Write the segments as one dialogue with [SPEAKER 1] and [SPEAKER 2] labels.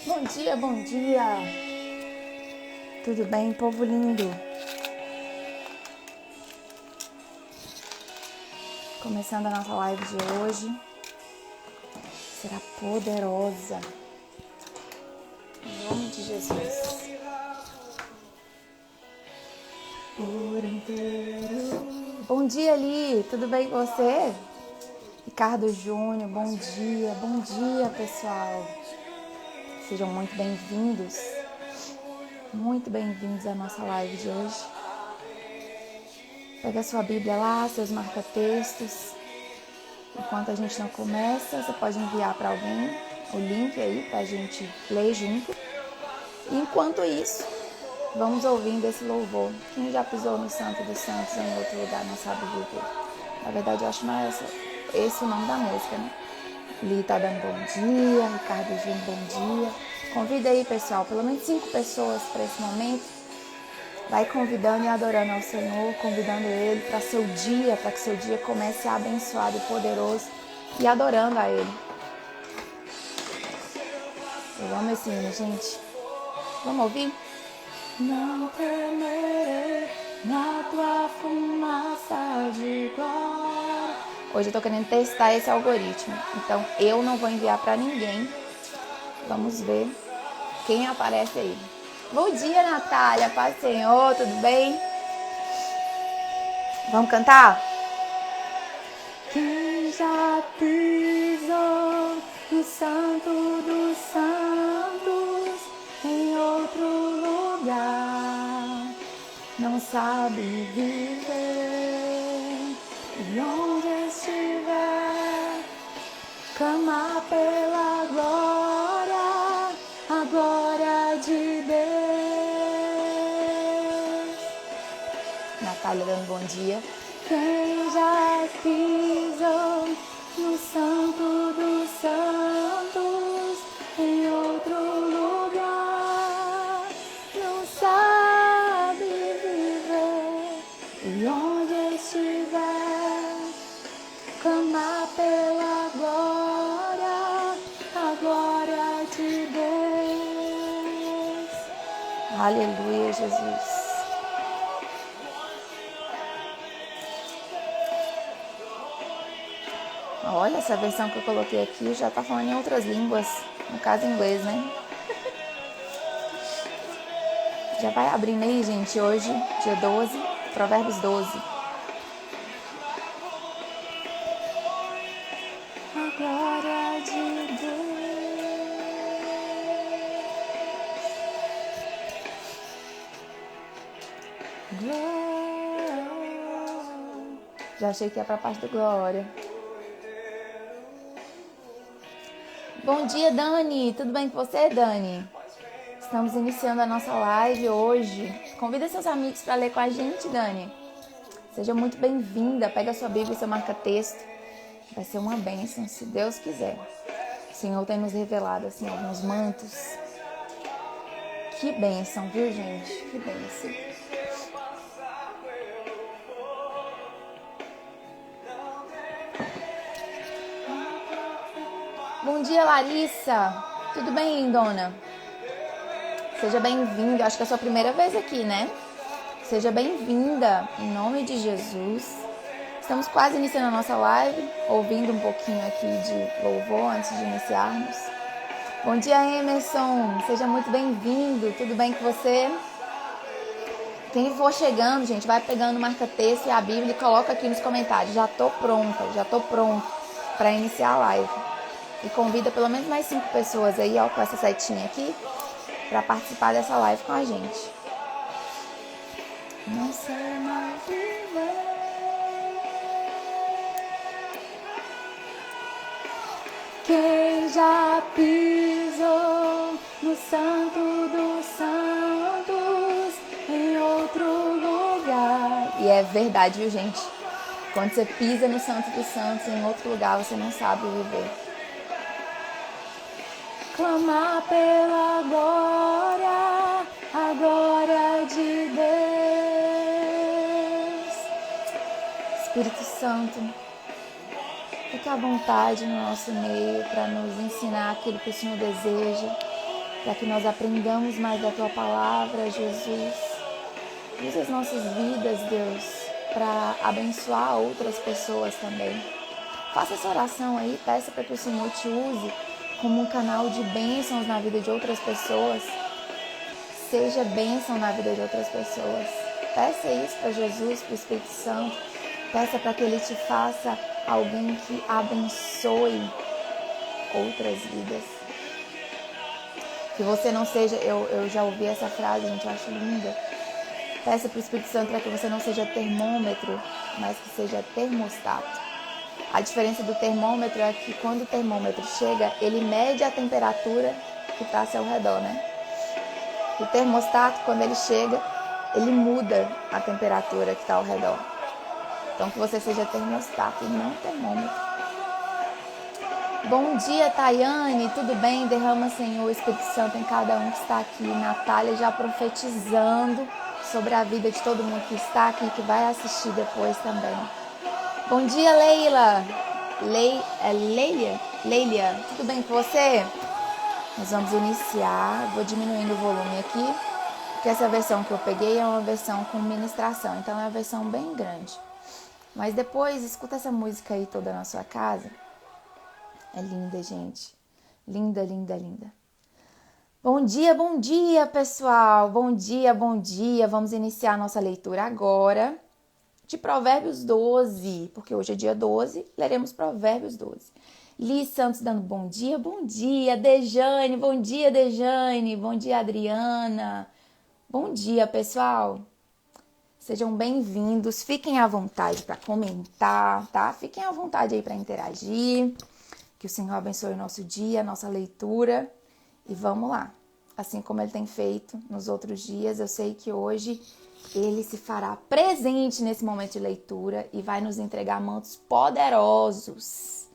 [SPEAKER 1] Bom dia, bom dia! Tudo bem, povo lindo? Começando a nossa live de hoje. Será poderosa. Em nome de Jesus. Por inteiro. Bom dia, Li! Tudo bem com você? Ricardo Júnior, bom dia, pessoal! Sejam muito bem-vindos. Muito bem-vindos à nossa live de hoje. Pega a sua Bíblia lá, seus marca-textos. Enquanto a gente não começa, você pode enviar para alguém o link aí para a gente ler junto. E enquanto isso, vamos ouvindo esse louvor. Quem já pisou no Santo dos Santos ou em outro lugar não sabe viver. Na verdade, eu acho mais esse o nome da música, né? Li tá dando bom dia, Ricardo Júnior, bom dia. Convida aí, pessoal, pelo menos 5 pessoas para esse momento. Vai convidando e adorando ao Senhor, convidando Ele para seu dia, para que seu dia comece abençoado e poderoso e adorando a Ele. Eu amo esse hino, gente. Vamos ouvir? Não temerei na tua fumaça de glória. Hoje eu tô querendo testar esse algoritmo, então eu não vou enviar para ninguém. Vamos ver quem aparece aí. Bom dia, Natália, paz do Senhor, tudo bem? Vamos cantar? Quem já pisou no Santo dos Santos em outro lugar não sabe viver, e onde estiver clamar pela glória, a glória de Deus. Natália dando bom dia. Quem já pisou no Santo dos Santos em outro lugar não sabe viver, e onde estiver clamar pela glória, a glória de Deus. Aleluia, Jesus. Olha, essa versão que eu coloquei aqui já tá falando em outras línguas, no caso inglês, né? Já vai abrindo aí, gente, hoje, dia 12, Provérbios 12. A glória de Deus. Glória. Já achei que ia pra parte do glória. Bom dia, Dani. Tudo bem com você, Dani? Estamos iniciando a nossa live hoje. Convida seus amigos para ler com a gente, Dani. Seja muito bem-vinda. Pega a sua Bíblia e seu marca-texto. Vai ser uma bênção, se Deus quiser. O Senhor tem nos revelado assim alguns mantos. Que bênção, viu, gente? Que bênção. Bom dia, Larissa. Tudo bem, dona? Seja bem-vinda. Acho que é a sua primeira vez aqui, né? Seja bem-vinda, em nome de Jesus. Estamos quase iniciando a nossa live, ouvindo um pouquinho aqui de louvor antes de iniciarmos. Bom dia, Emerson. Seja muito bem-vindo. Tudo bem com você? Quem for chegando, gente, vai pegando o marca-texto e a Bíblia e coloca aqui nos comentários. Já tô pronto para iniciar a live. E convida pelo menos mais 5 pessoas aí, ó, com essa setinha aqui, para participar dessa live com a gente. Não sei mais viver. Quem já pisou no Santo dos Santos em outro lugar? E é verdade, viu, gente? Quando você pisa no Santo dos Santos em outro lugar, você não sabe viver. Clamar pela glória, a glória de Deus. Espírito Santo, fique à vontade no nosso meio para nos ensinar aquilo que o Senhor deseja, para que nós aprendamos mais da Tua palavra, Jesus. Usa as nossas vidas, Deus, para abençoar outras pessoas também. Faça essa oração aí, peça para que o Senhor te use como um canal de bênçãos na vida de outras pessoas. Seja bênção na vida de outras pessoas. Peça isso para Jesus, para o Espírito Santo. Peça para que Ele te faça alguém que abençoe outras vidas. Que você não seja, eu já ouvi essa frase, gente, eu acho linda. Peça para o Espírito Santo para que você não seja termômetro, mas que seja termostato. A diferença do termômetro é que quando o termômetro chega, ele mede a temperatura que está ao seu redor, né? O termostato, quando ele chega, ele muda a temperatura que está ao redor. Então, que você seja termostato e não termômetro. Bom dia, Tayane, tudo bem? Derrama, Senhor, o Espírito Santo em cada um que está aqui. Natália já profetizando sobre a vida de todo mundo que está aqui, que vai assistir depois também. Bom dia, Leila. Leila, tudo bem com você? Nós vamos iniciar, vou diminuindo o volume aqui, porque essa versão que eu peguei é uma versão com ministração, então é uma versão bem grande. Mas depois, escuta essa música aí toda na sua casa. É linda, gente. Linda, linda, linda. Bom dia, pessoal. Bom dia. Vamos iniciar a nossa leitura agora de Provérbios 12, porque hoje é dia 12, leremos Provérbios 12. Li Santos dando bom dia, Dejane, bom dia, Adriana, bom dia, pessoal. Sejam bem-vindos, fiquem à vontade para comentar, tá? Fiquem à vontade aí para interagir, que o Senhor abençoe o nosso dia, a nossa leitura, e vamos lá. Assim como Ele tem feito nos outros dias, eu sei que hoje Ele se fará presente nesse momento de leitura e vai nos entregar mantos poderosos.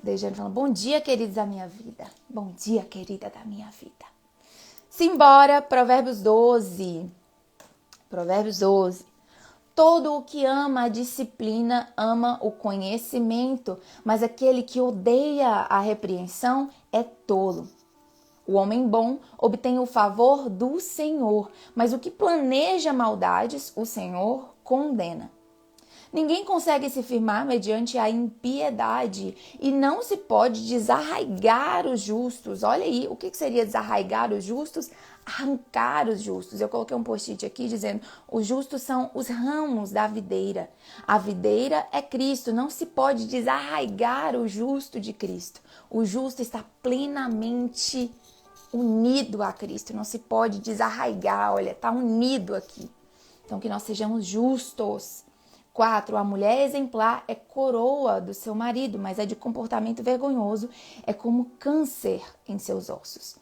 [SPEAKER 1] Dejane falando, bom dia, queridos da minha vida. Bom dia, querida da minha vida. Simbora, Provérbios 12. Provérbios 12. Todo o que ama a disciplina ama o conhecimento, mas aquele que odeia a repreensão é tolo. O homem bom obtém o favor do Senhor, mas o que planeja maldades, o Senhor condena. Ninguém consegue se firmar mediante a impiedade e não se pode desarraigar os justos. Olha aí, o que seria desarraigar os justos? Arrancar os justos. Eu coloquei um post-it aqui dizendo, os justos são os ramos da videira. A videira é Cristo, não se pode desarraigar o justo de Cristo. O justo está plenamente unido a Cristo, não se pode desarraigar, olha, está unido aqui. Então que nós sejamos justos. 4. A mulher exemplar é coroa do seu marido, mas é de comportamento vergonhoso, é como câncer em seus ossos.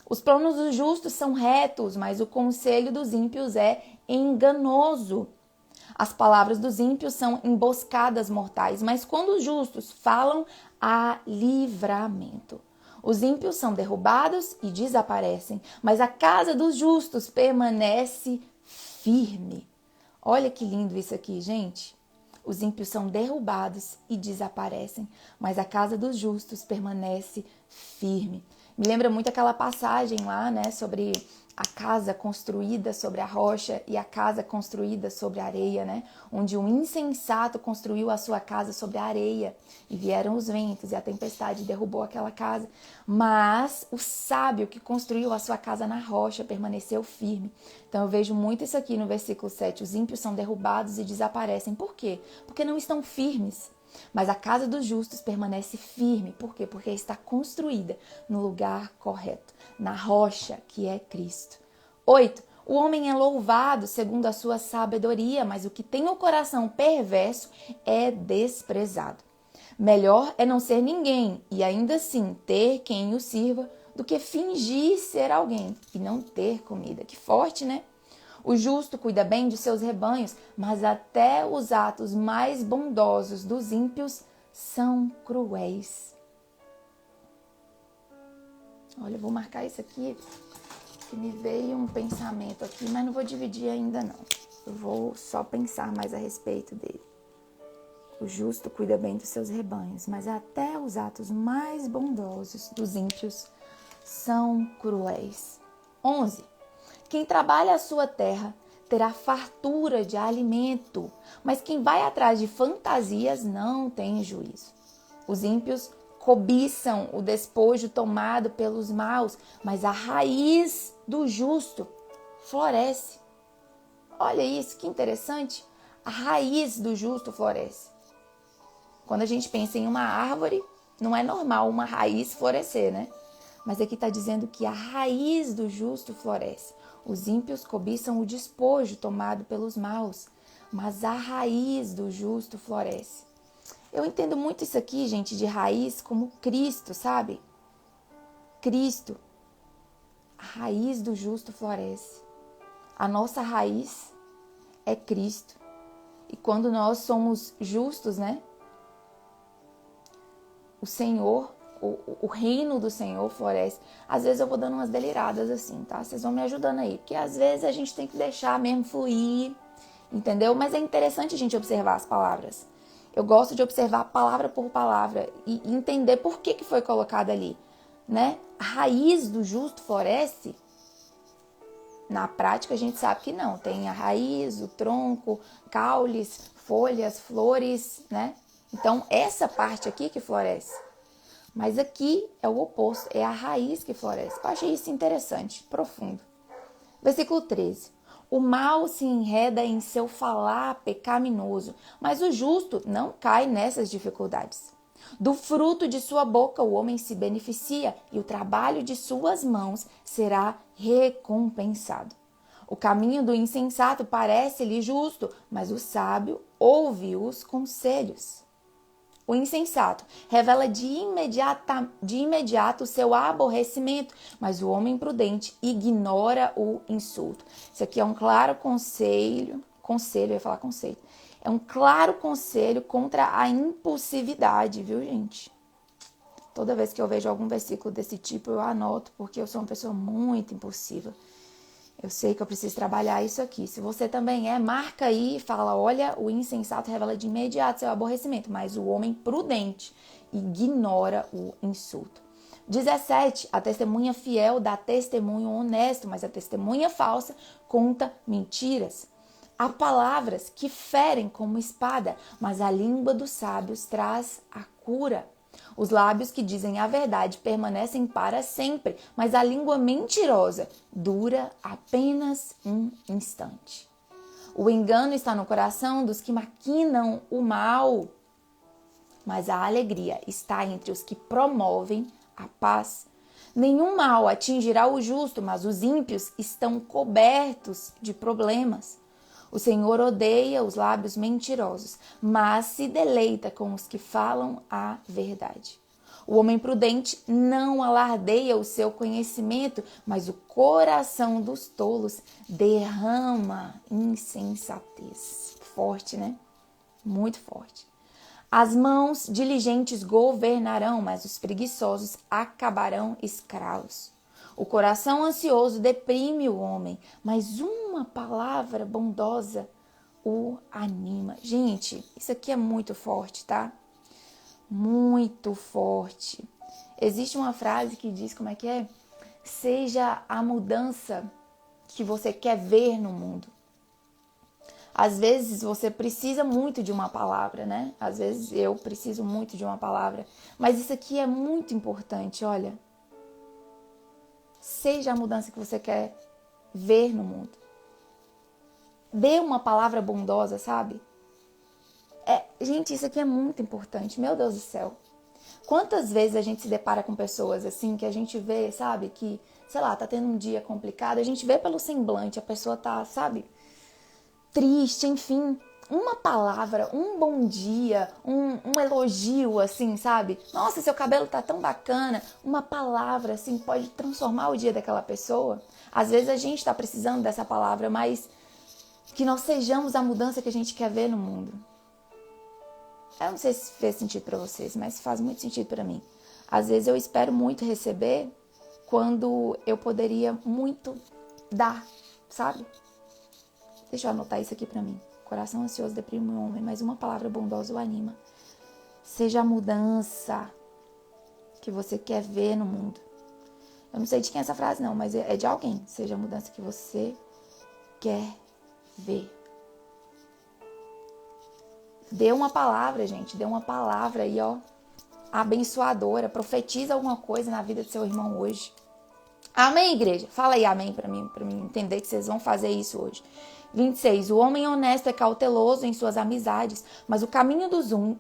[SPEAKER 1] Os planos dos justos são retos, mas o conselho dos ímpios é enganoso. As palavras dos ímpios são emboscadas mortais, mas quando os justos falam, há livramento. Os ímpios são derrubados e desaparecem, mas a casa dos justos permanece firme. Olha que lindo isso aqui, gente. Os ímpios são derrubados e desaparecem, mas a casa dos justos permanece firme. Me lembra muito aquela passagem lá, né, sobre a casa construída sobre a rocha e a casa construída sobre a areia, né? Onde um insensato construiu a sua casa sobre a areia e vieram os ventos e a tempestade derrubou aquela casa. Mas o sábio que construiu a sua casa na rocha permaneceu firme. Então eu vejo muito isso aqui no versículo 7. Os ímpios são derrubados e desaparecem. Por quê? Porque não estão firmes. Mas a casa dos justos permanece firme. Por quê? Porque está construída no lugar correto, na rocha que é Cristo. 8. O homem é louvado segundo a sua sabedoria, mas o que tem o coração perverso é desprezado. Melhor é não ser ninguém e ainda assim ter quem o sirva do que fingir ser alguém e não ter comida. Que forte, né? O justo cuida bem de seus rebanhos, mas até os atos mais bondosos dos ímpios são cruéis. Olha, eu vou marcar isso aqui, que me veio um pensamento aqui, mas não vou dividir ainda não. Eu vou só pensar mais a respeito dele. O justo cuida bem dos seus rebanhos, mas até os atos mais bondosos dos ímpios são cruéis. 11. Quem trabalha a sua terra terá fartura de alimento, mas quem vai atrás de fantasias não tem juízo. Os ímpios cobiçam o despojo tomado pelos maus, mas a raiz do justo floresce. Olha isso, que interessante. A raiz do justo floresce. Quando a gente pensa em uma árvore, não é normal uma raiz florescer, né? Mas aqui está dizendo que a raiz do justo floresce. Os ímpios cobiçam o despojo tomado pelos maus, mas a raiz do justo floresce. Eu entendo muito isso aqui, gente, de raiz como Cristo, sabe? Cristo. A raiz do justo floresce. A nossa raiz é Cristo. E quando nós somos justos, né? O Senhor, o reino do Senhor floresce. Às vezes eu vou dando umas deliradas assim, tá? Vocês vão me ajudando aí. Porque às vezes a gente tem que deixar mesmo fluir, entendeu? Mas é interessante a gente observar as palavras. Eu gosto de observar palavra por palavra e entender por que foi colocado ali, né? A raiz do justo floresce. Na prática a gente sabe que não. Tem a raiz, o tronco, caules, folhas, flores, né? Então essa parte aqui que floresce. Mas aqui é o oposto, é a raiz que floresce. Eu achei isso interessante, profundo. Versículo 13. O mal se enreda em seu falar pecaminoso, mas o justo não cai nessas dificuldades. Do fruto de sua boca o homem se beneficia e o trabalho de suas mãos será recompensado. O caminho do insensato parece-lhe justo, mas o sábio ouve os conselhos. O insensato revela de imediato o seu aborrecimento, mas o homem prudente ignora o insulto. Isso aqui é um claro conselho, eu ia falar conselho. É um claro conselho contra a impulsividade, viu, gente? Toda vez que eu vejo algum versículo desse tipo, eu anoto, porque eu sou uma pessoa muito impulsiva. Eu sei que eu preciso trabalhar isso aqui. Se você também é, marca aí e fala, olha, o insensato revela de imediato seu aborrecimento, mas o homem prudente ignora o insulto. 17. A testemunha fiel dá testemunho honesto, mas a testemunha falsa conta mentiras. Há palavras que ferem como espada, mas a língua dos sábios traz a cura. Os lábios que dizem a verdade permanecem para sempre, mas a língua mentirosa dura apenas um instante. O engano está no coração dos que maquinam o mal, mas a alegria está entre os que promovem a paz. Nenhum mal atingirá o justo, mas os ímpios estão cobertos de problemas. O Senhor odeia os lábios mentirosos, mas se deleita com os que falam a verdade. O homem prudente não alardeia o seu conhecimento, mas o coração dos tolos derrama insensatez. Forte, né? Muito forte. As mãos diligentes governarão, mas os preguiçosos acabarão escravos. O coração ansioso deprime o homem, mas uma palavra bondosa o anima. Gente, isso aqui é muito forte, tá? Muito forte. Existe uma frase que diz, como é que é? Seja a mudança que você quer ver no mundo. Às vezes você precisa muito de uma palavra, né? Às vezes eu preciso muito de uma palavra. Mas isso aqui é muito importante, olha. Seja a mudança que você quer ver no mundo. Dê uma palavra bondosa, sabe? Gente, isso aqui é muito importante. Meu Deus do céu. Quantas vezes a gente se depara com pessoas assim, que a gente vê, sabe? Que, sei lá, tá tendo um dia complicado. A gente vê pelo semblante, a pessoa tá, sabe? Triste, enfim. Uma palavra, um bom dia, um elogio, assim, sabe? Nossa, seu cabelo tá tão bacana. Uma palavra, assim, pode transformar o dia daquela pessoa. Às vezes a gente tá precisando dessa palavra, mas que nós sejamos a mudança que a gente quer ver no mundo. Eu não sei se fez sentido pra vocês, mas faz muito sentido pra mim. Às vezes eu espero muito receber quando eu poderia muito dar, sabe? Deixa eu anotar isso aqui pra mim. Coração ansioso deprime o homem, mas uma palavra bondosa o anima. Seja a mudança que você quer ver no mundo. Eu não sei de quem é essa frase não, mas é de alguém. Seja a mudança que você quer ver. Dê uma palavra, gente. Dê uma palavra aí, ó. Abençoadora. Profetiza alguma coisa na vida do seu irmão hoje. Amém, igreja? Fala aí amém pra mim entender que vocês vão fazer isso hoje. 26. O homem honesto é cauteloso em suas amizades, mas o caminho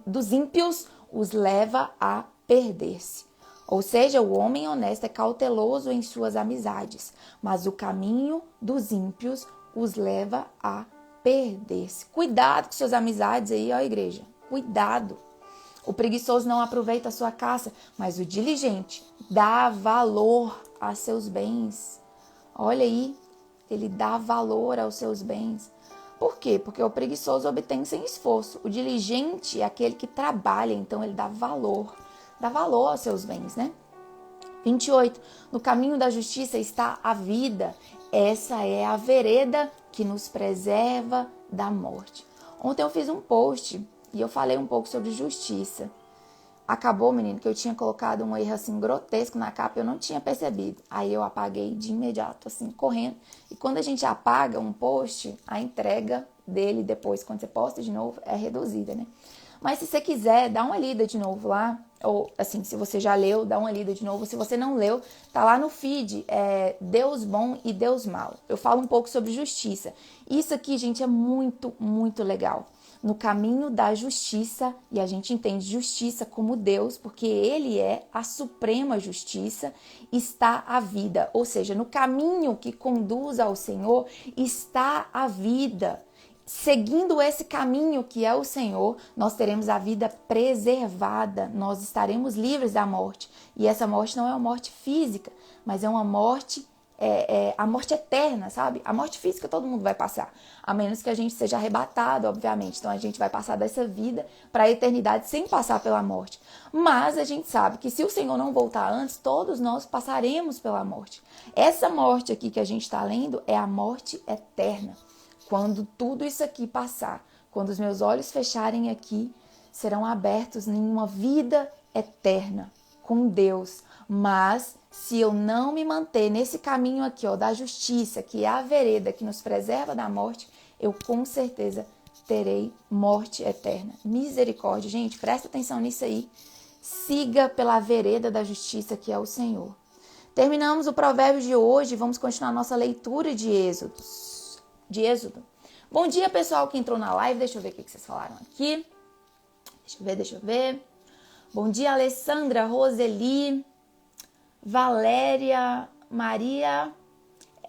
[SPEAKER 1] dos ímpios os leva a perder-se. Ou seja, o homem honesto é cauteloso em suas amizades, mas o caminho dos ímpios os leva a perder-se. Cuidado com suas amizades aí, ó, igreja. Cuidado. O preguiçoso não aproveita a sua caça, mas o diligente dá valor a seus bens. Olha aí, ele dá valor aos seus bens. Por quê? Porque o preguiçoso obtém sem esforço. O diligente é aquele que trabalha, então ele dá valor aos seus bens, né? 28. No caminho da justiça está a vida. Essa é a vereda que nos preserva da morte. Ontem eu fiz um post e eu falei um pouco sobre justiça. Acabou, menino, que eu tinha colocado um erro assim grotesco na capa, eu não tinha percebido. Aí eu apaguei de imediato, assim, correndo. E quando a gente apaga um post, a entrega dele depois, quando você posta de novo, é reduzida, né? Mas se você quiser, dá uma lida de novo lá. Ou, assim, se você já leu, dá uma lida de novo. Se você não leu, tá lá no feed, Deus bom e Deus mau. Eu falo um pouco sobre justiça. Isso aqui, gente, é muito, muito legal. No caminho da justiça, e a gente entende justiça como Deus, porque Ele é a suprema justiça, está a vida. Ou seja, no caminho que conduz ao Senhor está a vida. Seguindo esse caminho que é o Senhor, nós teremos a vida preservada, nós estaremos livres da morte. E essa morte não é uma morte física, mas é uma morte a morte eterna, sabe? A morte física todo mundo vai passar, a menos que a gente seja arrebatado, obviamente. Então a gente vai passar dessa vida para a eternidade sem passar pela morte. Mas a gente sabe que se o Senhor não voltar antes, todos nós passaremos pela morte. Essa morte aqui que a gente está lendo é a morte eterna. Quando tudo isso aqui passar, quando os meus olhos fecharem aqui, serão abertos em uma vida eterna com Deus. Mas se eu não me manter nesse caminho aqui, ó, da justiça, que é a vereda que nos preserva da morte, eu com certeza terei morte eterna. Misericórdia, gente, presta atenção nisso aí. Siga pela vereda da justiça que é o Senhor. Terminamos o provérbio de hoje, vamos continuar nossa leitura de Êxodo. Bom dia, pessoal que entrou na live, deixa eu ver o que vocês falaram aqui. Deixa eu ver. Bom dia, Alessandra, Roseli, Valéria, Maria.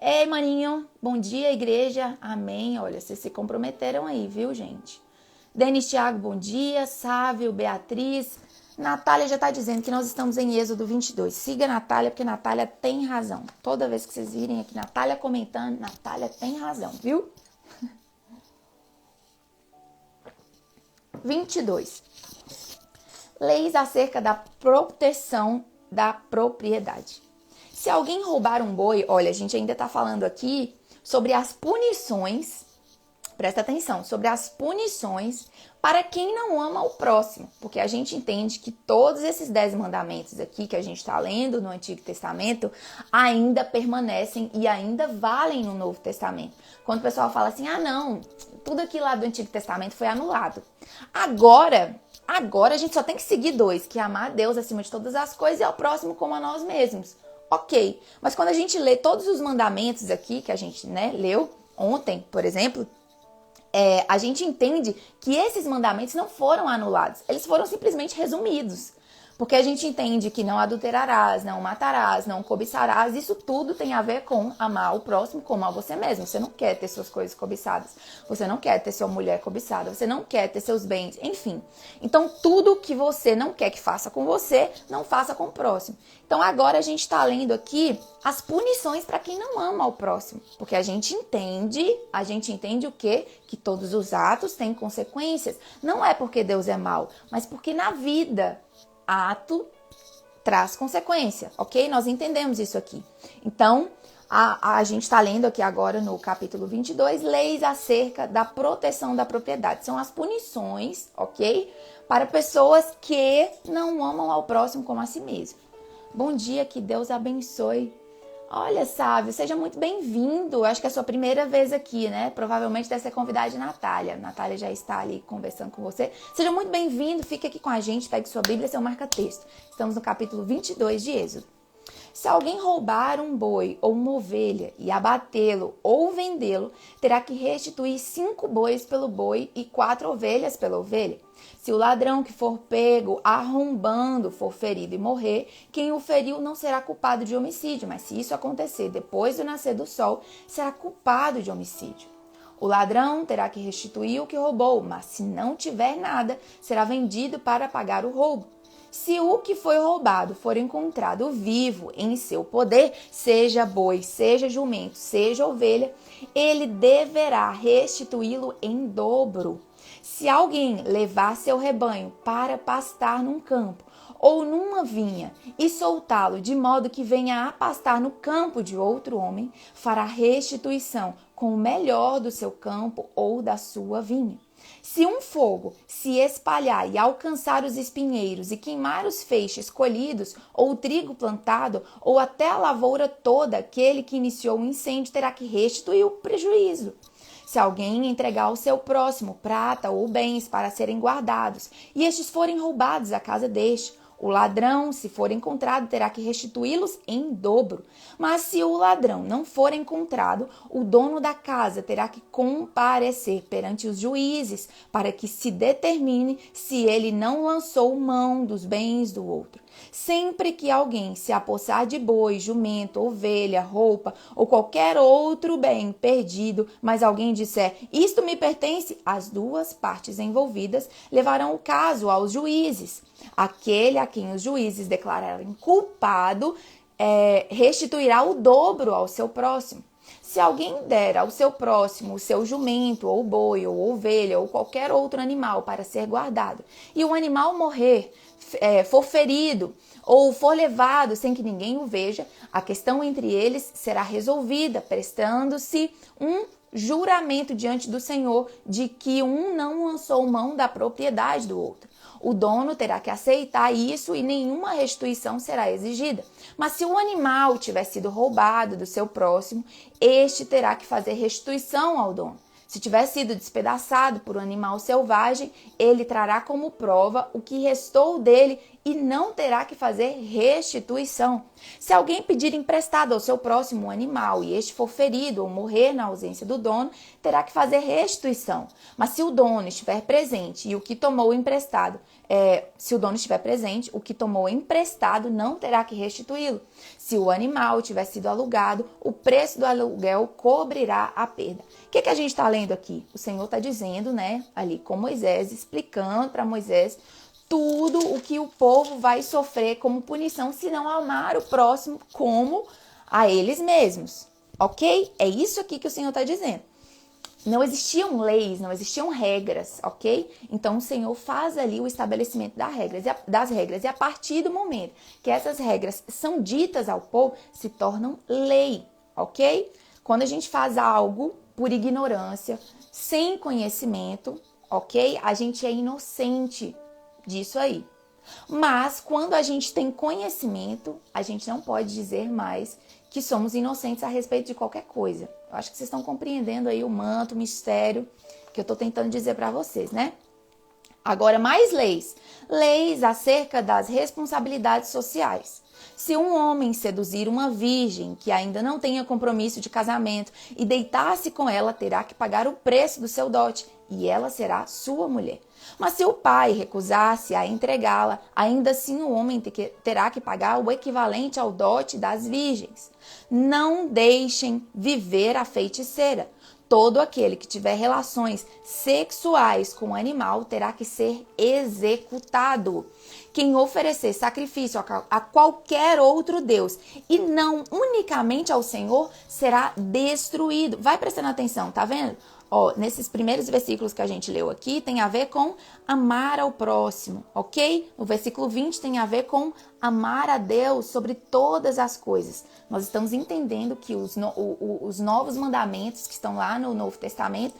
[SPEAKER 1] Ei, maninho, bom dia, igreja. Amém. Olha, vocês se comprometeram aí, viu, gente? Denis Thiago, bom dia. Sávio, Beatriz. Natália já está dizendo que nós estamos em Êxodo 22. Siga a Natália, porque a Natália tem razão. Toda vez que vocês virem aqui, Natália comentando, Natália tem razão, viu? 22. Leis acerca da proteção da propriedade. Se alguém roubar um boi, olha, a gente ainda está falando aqui sobre as punições, presta atenção, sobre as punições para quem não ama o próximo, porque a gente entende que todos esses 10 mandamentos aqui que a gente está lendo no Antigo Testamento ainda permanecem e ainda valem no Novo Testamento. Quando o pessoal fala assim, não, tudo aquilo lá do Antigo Testamento foi anulado. Agora a gente só tem que seguir 2, que é amar a Deus acima de todas as coisas e ao próximo como a nós mesmos. Ok, mas quando a gente lê todos os mandamentos aqui, que a gente leu ontem, por exemplo, a gente entende que esses mandamentos não foram anulados, eles foram simplesmente resumidos. Porque a gente entende que não adulterarás, não matarás, não cobiçarás, isso tudo tem a ver com amar o próximo como a você mesmo. Você não quer ter suas coisas cobiçadas, você não quer ter sua mulher cobiçada, você não quer ter seus bens, enfim. Então, tudo que você não quer que faça com você, não faça com o próximo. Então, agora a gente está lendo aqui as punições para quem não ama o próximo. Porque a gente entende o quê? Que todos os atos têm consequências. Não é porque Deus é mau, mas porque na vida ato traz consequência, ok? Nós entendemos isso aqui. Então, a gente está lendo aqui agora no capítulo 22, leis acerca da proteção da propriedade. São as punições, ok? Para pessoas que não amam ao próximo como a si mesmo. Bom dia, que Deus abençoe. Olha, Sávio, seja muito bem-vindo. Acho que é a sua primeira vez aqui, né? Provavelmente deve ser convidada de Natália. Natália já está ali conversando com você. Seja muito bem-vindo, fique aqui com a gente, pegue sua Bíblia e seu marca-texto. Estamos no capítulo 22 de Êxodo. Se alguém roubar um boi ou uma ovelha e abatê-lo ou vendê-lo, terá que restituir 5 bois pelo boi e 4 ovelhas pela ovelha. Se o ladrão que for pego arrombando for ferido e morrer, quem o feriu não será culpado de homicídio, mas se isso acontecer depois do nascer do sol, será culpado de homicídio. O ladrão terá que restituir o que roubou, mas se não tiver nada, será vendido para pagar o roubo. Se o que foi roubado for encontrado vivo em seu poder, seja boi, seja jumento, seja ovelha, ele deverá restituí-lo em dobro. Se alguém levar seu rebanho para pastar num campo ou numa vinha e soltá-lo de modo que venha a pastar no campo de outro homem, fará restituição com o melhor do seu campo ou da sua vinha. Se um fogo se espalhar e alcançar os espinheiros e queimar os feixes colhidos, ou o trigo plantado, ou até a lavoura toda, aquele que iniciou o incêndio terá que restituir o prejuízo. Se alguém entregar ao seu próximo prata ou bens para serem guardados, e estes forem roubados à casa deste, o ladrão, se for encontrado, terá que restituí-los em dobro. Mas se o ladrão não for encontrado, o dono da casa terá que comparecer perante os juízes para que se determine se ele não lançou mão dos bens do outro. Sempre que alguém se apossar de boi, jumento, ovelha, roupa ou qualquer outro bem perdido, mas alguém disser, isto me pertence, as duas partes envolvidas levarão o caso aos juízes. Aquele a quem os juízes declararem culpado restituirá o dobro ao seu próximo. Se alguém der ao seu próximo o seu jumento, ou boi, ou ovelha, ou qualquer outro animal para ser guardado, e o animal morrer, for ferido, ou for levado sem que ninguém o veja, a questão entre eles será resolvida, prestando-se um juramento diante do Senhor de que um não lançou mão da propriedade do outro. O dono terá que aceitar isso e nenhuma restituição será exigida. Mas se o animal tiver sido roubado do seu próximo, este terá que fazer restituição ao dono. Se tiver sido despedaçado por um animal selvagem, ele trará como prova o que restou dele e não terá que fazer restituição. Se alguém pedir emprestado ao seu próximo um animal e este for ferido ou morrer na ausência do dono, terá que fazer restituição. Mas se o dono estiver presente e o que tomou emprestado, não terá que restituí-lo. Se o animal tiver sido alugado, o preço do aluguel cobrirá a perda. O que a gente está lendo aqui? O Senhor está dizendo, né, ali com Moisés, explicando para Moisés tudo o que o povo vai sofrer como punição se não amar o próximo como a eles mesmos, ok? É isso aqui que o Senhor está dizendo. Não existiam leis, não existiam regras, ok? Então o Senhor faz ali o estabelecimento das regras e a partir do momento que essas regras são ditas ao povo, se tornam lei, ok? Quando a gente faz algo por ignorância, sem conhecimento, ok? A gente é inocente disso aí. Mas quando a gente tem conhecimento, a gente não pode dizer mais que somos inocentes a respeito de qualquer coisa. Eu acho que vocês estão compreendendo aí o manto, o mistério que eu estou tentando dizer para vocês, né? Agora, mais leis. Leis acerca das responsabilidades sociais. Se um homem seduzir uma virgem que ainda não tenha compromisso de casamento e deitar-se com ela, terá que pagar o preço do seu dote e ela será sua mulher. Mas se o pai recusar-se a entregá-la, ainda assim o homem terá que pagar o equivalente ao dote das virgens. Não deixem viver a feiticeira. Todo aquele que tiver relações sexuais com o animal terá que ser executado. Quem oferecer sacrifício a qualquer outro Deus e não unicamente ao Senhor será destruído. Vai prestando atenção, tá vendo? Ó, nesses primeiros versículos que a gente leu aqui, tem a ver com amar ao próximo, ok? No versículo 20 tem a ver com amar a Deus sobre todas as coisas. Nós estamos entendendo que os novos mandamentos que estão lá no Novo Testamento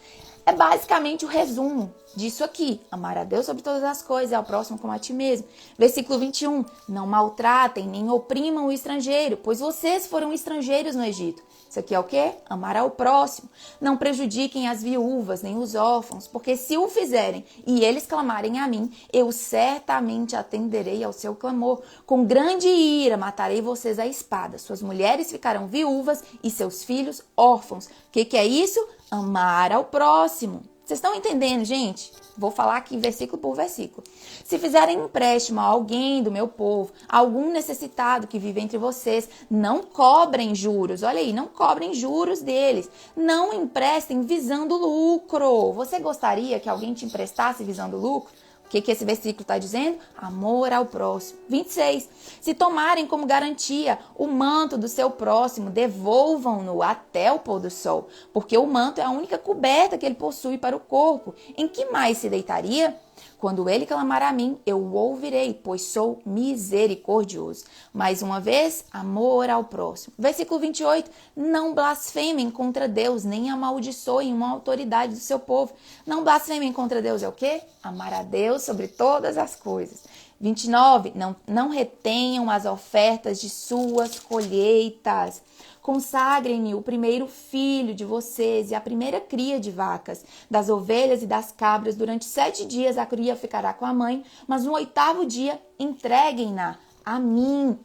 [SPEAKER 1] É basicamente o resumo disso aqui. Amar a Deus sobre todas as coisas e ao próximo como a ti mesmo. Versículo 21. Não maltratem nem oprimam o estrangeiro, pois vocês foram estrangeiros no Egito. Isso aqui é o quê? Amar ao próximo. Não prejudiquem as viúvas nem os órfãos, porque se o fizerem e eles clamarem a mim, eu certamente atenderei ao seu clamor. Com grande ira matarei vocês à espada. Suas mulheres ficarão viúvas e seus filhos órfãos. O que é isso? Amar ao próximo. Vocês estão entendendo, gente? Vou falar aqui versículo por versículo. Se fizerem empréstimo a alguém do meu povo, a algum necessitado que vive entre vocês, não cobrem juros. Olha aí, não cobrem juros deles. Não emprestem visando lucro. Você gostaria que alguém te emprestasse visando lucro? O que esse versículo está dizendo? Amor ao próximo. 26. Se tomarem como garantia o manto do seu próximo, devolvam-no até o pôr do sol, porque o manto é a única coberta que ele possui para o corpo. Em que mais se deitaria? Quando ele clamar a mim, eu o ouvirei, pois sou misericordioso. Mais uma vez, amor ao próximo. Versículo 28. Não blasfemem contra Deus, nem amaldiçoem uma autoridade do seu povo. Não blasfemem contra Deus é o quê? Amar a Deus sobre todas as coisas. 29. Não retenham as ofertas de suas colheitas. Consagrem-me o primeiro filho de vocês e a primeira cria de vacas, das ovelhas e das cabras. Durante 7 dias a cria ficará com a mãe, mas no 8º dia entreguem-na a mim.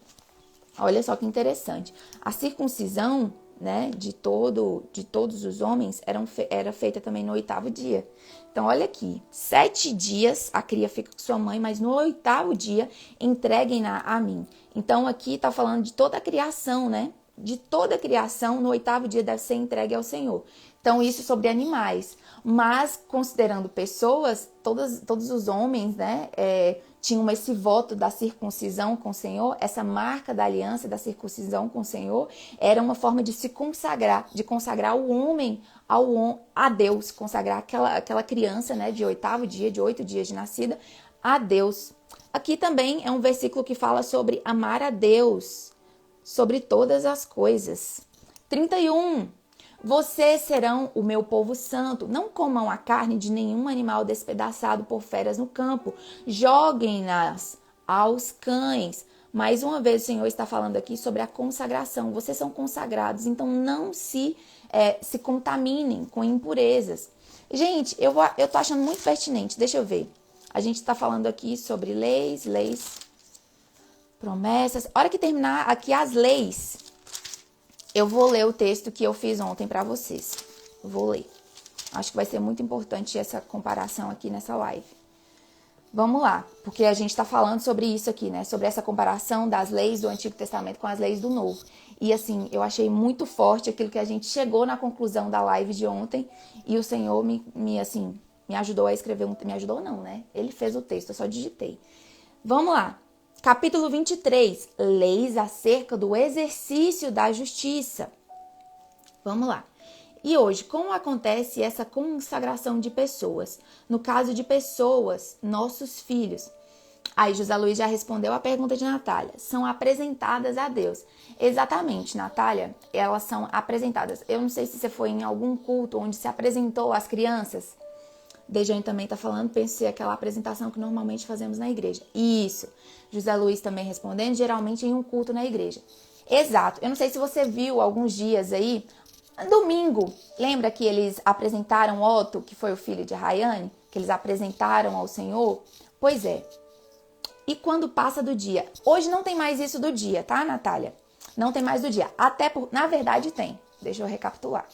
[SPEAKER 1] Olha só que interessante. A circuncisão, né, de todos os homens era feita também no 8º dia. Então, olha aqui, 7 dias a cria fica com sua mãe, mas no 8º dia entreguem-na a mim. Então, aqui está falando de toda a criação, né? De toda a criação, no 8º dia deve ser entregue ao Senhor. Então, isso sobre animais. Mas, considerando pessoas, todos os homens, né, tinham esse voto da circuncisão com o Senhor, essa marca da aliança da circuncisão com o Senhor, era uma forma de se consagrar, de consagrar o homem a Deus, consagrar aquela criança, né, de 8º dia, de 8 dias de nascida, a Deus. Aqui também é um versículo que fala sobre amar a Deus sobre todas as coisas. 31. Vocês serão o meu povo santo. Não comam a carne de nenhum animal despedaçado por feras no campo. Joguem-nas aos cães. Mais uma vez o Senhor está falando aqui sobre a consagração. Vocês são consagrados, então não se contaminem com impurezas. Gente, eu tô achando muito pertinente. Deixa eu ver. A gente está falando aqui sobre leis, promessas. A hora que terminar aqui as leis, eu vou ler o texto que eu fiz ontem para vocês. Vou ler. Acho que vai ser muito importante essa comparação aqui nessa live. Vamos lá, porque a gente está falando sobre isso aqui, né? Sobre essa comparação das leis do Antigo Testamento com as leis do Novo. E assim, eu achei muito forte aquilo que a gente chegou na conclusão da live de ontem. E o Senhor me ajudou a escrever me ajudou não, né? Ele fez o texto, eu só digitei. Vamos lá. Capítulo 23, leis acerca do exercício da justiça. Vamos lá. E hoje, como acontece essa consagração de pessoas? No caso de pessoas, nossos filhos. Aí José Luiz já respondeu a pergunta de Natália. São apresentadas a Deus. Exatamente, Natália, elas são apresentadas. Eu não sei se você foi em algum culto onde se apresentou as crianças. Dejane também está falando, pensei aquela apresentação que normalmente fazemos na igreja. Isso. José Luiz também respondendo, geralmente em um culto na igreja. Exato. Eu não sei se você viu alguns dias aí, domingo, lembra que eles apresentaram Otto, que foi o filho de Rayane? Que eles apresentaram ao Senhor? Pois é. E quando passa do dia? Hoje não tem mais isso do dia, tá, Natália? Não tem mais do dia. Na verdade tem. Deixa eu recapitular.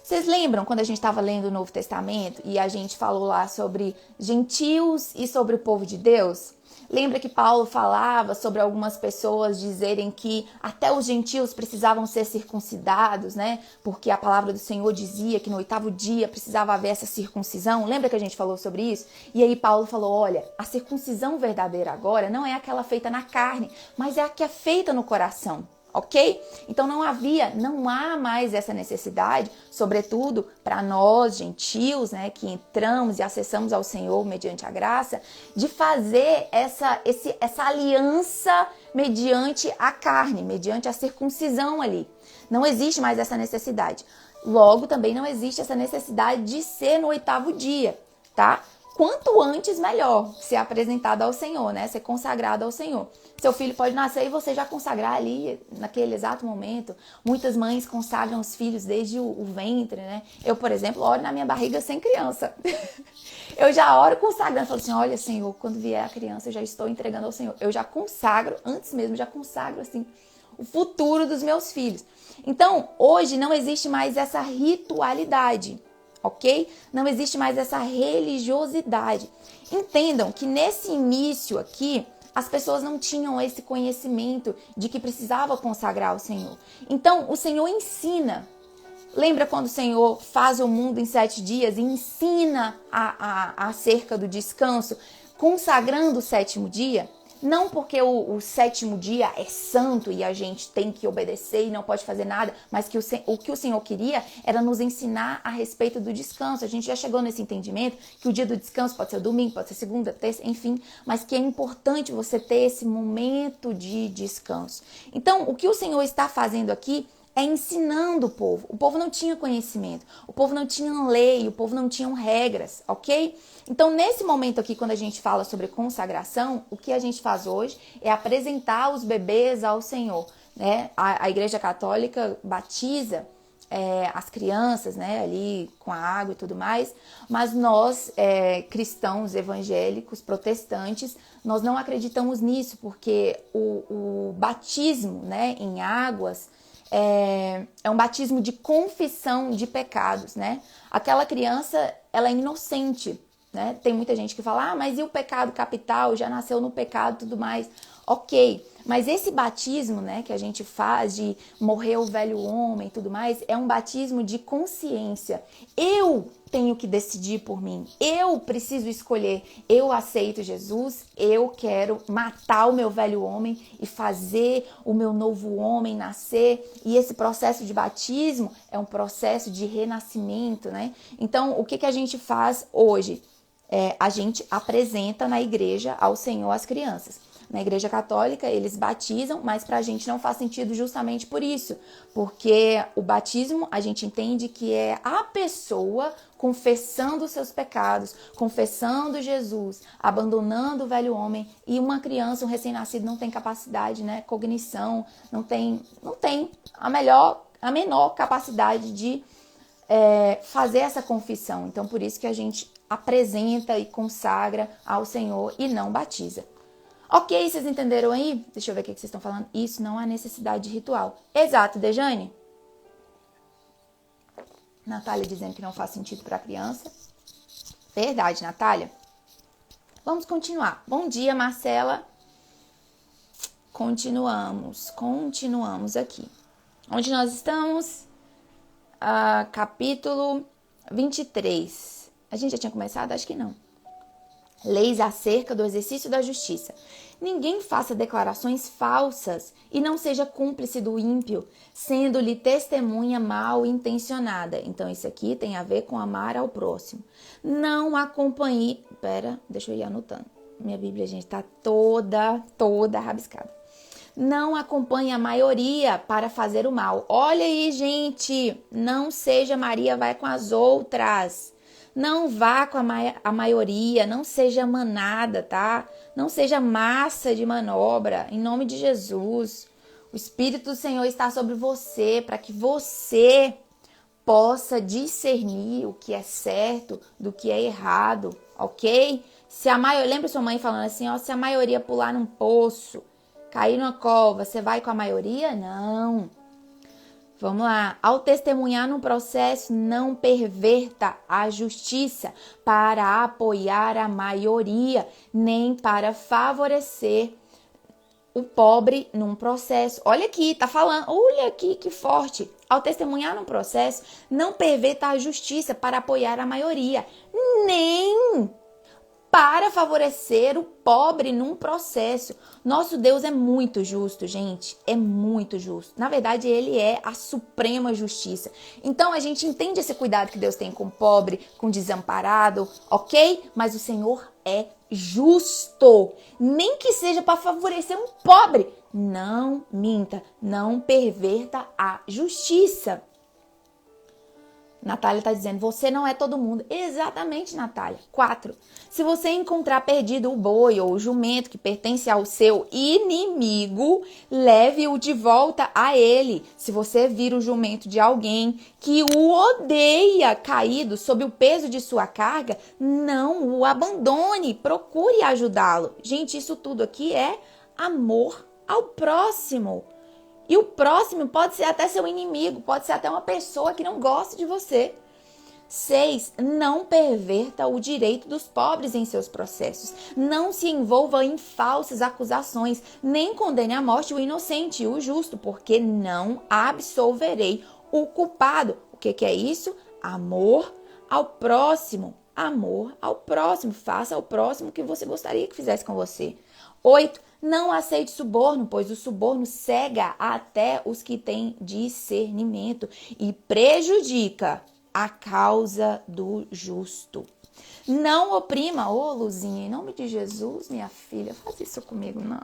[SPEAKER 1] Vocês lembram quando a gente estava lendo o Novo Testamento e a gente falou lá sobre gentios e sobre o povo de Deus? Lembra que Paulo falava sobre algumas pessoas dizerem que até os gentios precisavam ser circuncidados, né? Porque a palavra do Senhor dizia que no 8º dia precisava haver essa circuncisão. Lembra que a gente falou sobre isso? E aí Paulo falou, olha, a circuncisão verdadeira agora não é aquela feita na carne, mas é a que é feita no coração. ok? Então não há mais essa necessidade, sobretudo para nós, gentios, né, que entramos e acessamos ao Senhor mediante a graça, de fazer essa aliança mediante a carne, mediante a circuncisão ali. Não existe mais essa necessidade. Logo, também não existe essa necessidade de ser no 8º dia, tá? Quanto antes, melhor ser apresentado ao Senhor, né? Ser consagrado ao Senhor. Seu filho pode nascer e você já consagrar ali, naquele exato momento. Muitas mães consagram os filhos desde o ventre, né? Eu, por exemplo, oro na minha barriga sem criança. Eu já oro consagrando. Falo assim, olha, Senhor, quando vier a criança, eu já estou entregando ao Senhor. Eu já consagro, antes mesmo, já consagro, assim, o futuro dos meus filhos. Então, hoje não existe mais essa ritualidade, ok? Não existe mais essa religiosidade. Entendam que nesse início aqui, as pessoas não tinham esse conhecimento de que precisava consagrar ao Senhor. Então, o Senhor ensina. Lembra quando o Senhor faz o mundo em 7 dias e ensina acerca do descanso, consagrando o 7º dia? Não porque o 7º dia é santo e a gente tem que obedecer e não pode fazer nada, mas que o que o Senhor queria era nos ensinar a respeito do descanso. A gente já chegou nesse entendimento que o dia do descanso pode ser o domingo, pode ser segunda, terça, enfim, mas que é importante você ter esse momento de descanso. Então, o que o Senhor está fazendo aqui é ensinando o povo. O povo não tinha conhecimento, o povo não tinha lei, o povo não tinha regras, ok? Então, nesse momento aqui, quando a gente fala sobre consagração, o que a gente faz hoje é apresentar os bebês ao Senhor, né? A Igreja Católica batiza as crianças, né, ali com a água e tudo mais, mas nós, cristãos evangélicos, protestantes, nós não acreditamos nisso, porque o batismo, né, em águas, é um batismo de confissão de pecados, né? Aquela criança, ela é inocente, né? Tem muita gente que fala, mas e o pecado capital? Já nasceu no pecado e tudo mais. Ok, mas esse batismo, né, que a gente faz de morrer o velho homem e tudo mais, é um batismo de consciência. Eu tenho que decidir por mim, eu preciso escolher, eu aceito Jesus, eu quero matar o meu velho homem e fazer o meu novo homem nascer. E esse processo de batismo é um processo de renascimento, né? Então, o que a gente faz hoje? A gente apresenta na igreja ao Senhor as crianças. Na Igreja Católica, eles batizam, mas para a gente não faz sentido justamente por isso. Porque o batismo, a gente entende que é a pessoa confessando os seus pecados, confessando Jesus, abandonando o velho homem. E uma criança, um recém-nascido, não tem capacidade, né? Cognição, não tem a menor capacidade de fazer essa confissão. Então, por isso que a gente apresenta e consagra ao Senhor e não batiza. Ok, vocês entenderam aí? Deixa eu ver o que vocês estão falando. Isso não há necessidade de ritual. Exato, Dejane. Natália dizendo que não faz sentido para a criança. Verdade, Natália. Vamos continuar. Bom dia, Marcela. Continuamos aqui. Onde nós estamos? Capítulo 23. A gente já tinha começado? Acho que não. Leis acerca do exercício da justiça. Ninguém faça declarações falsas e não seja cúmplice do ímpio, sendo-lhe testemunha mal intencionada. Então, isso aqui tem a ver com amar ao próximo. Não acompanhe... deixa eu ir anotando. Minha Bíblia, gente, está toda rabiscada. Não acompanhe a maioria para fazer o mal. Olha aí, gente. Não seja Maria, vai com as outras. Não vá com a maioria, não seja manada, tá? Não seja massa de manobra, em nome de Jesus. O Espírito do Senhor está sobre você, para que você possa discernir o que é certo do que é errado, ok? Lembra sua mãe falando assim, se a maioria pular num poço, cair numa cova, você vai com a maioria? Não. Vamos lá. Ao testemunhar no processo, não perverta a justiça para apoiar a maioria, nem para favorecer o pobre num processo. Olha aqui, tá falando. Olha aqui que forte. Ao testemunhar no processo, não perverta a justiça para apoiar a maioria, nem para favorecer o pobre num processo. Nosso Deus é muito justo, gente. É muito justo. Na verdade, ele é a suprema justiça. Então, a gente entende esse cuidado que Deus tem com o pobre, com o desamparado, ok? Mas o Senhor é justo. Nem que seja para favorecer um pobre. Não minta, não perverta a justiça. Natália está dizendo, você não é todo mundo. Exatamente, Natália. 4. Se você encontrar perdido o boi ou o jumento que pertence ao seu inimigo, leve-o de volta a ele. Se você vir o jumento de alguém que o odeia caído sob o peso de sua carga, não o abandone. Procure ajudá-lo. Gente, isso tudo aqui é amor ao próximo. E o próximo pode ser até seu inimigo, pode ser até uma pessoa que não gosta de você. 6. Não perverta o direito dos pobres em seus processos. Não se envolva em falsas acusações, nem condene à morte o inocente e o justo, porque não absolverei o culpado. O que é isso? Amor ao próximo. Amor ao próximo. Faça ao próximo o que você gostaria que fizesse com você. 8. Não aceite suborno, pois o suborno cega até os que têm discernimento e prejudica a causa do justo. Não oprima, Luzinha, em nome de Jesus, minha filha, faz isso comigo, não.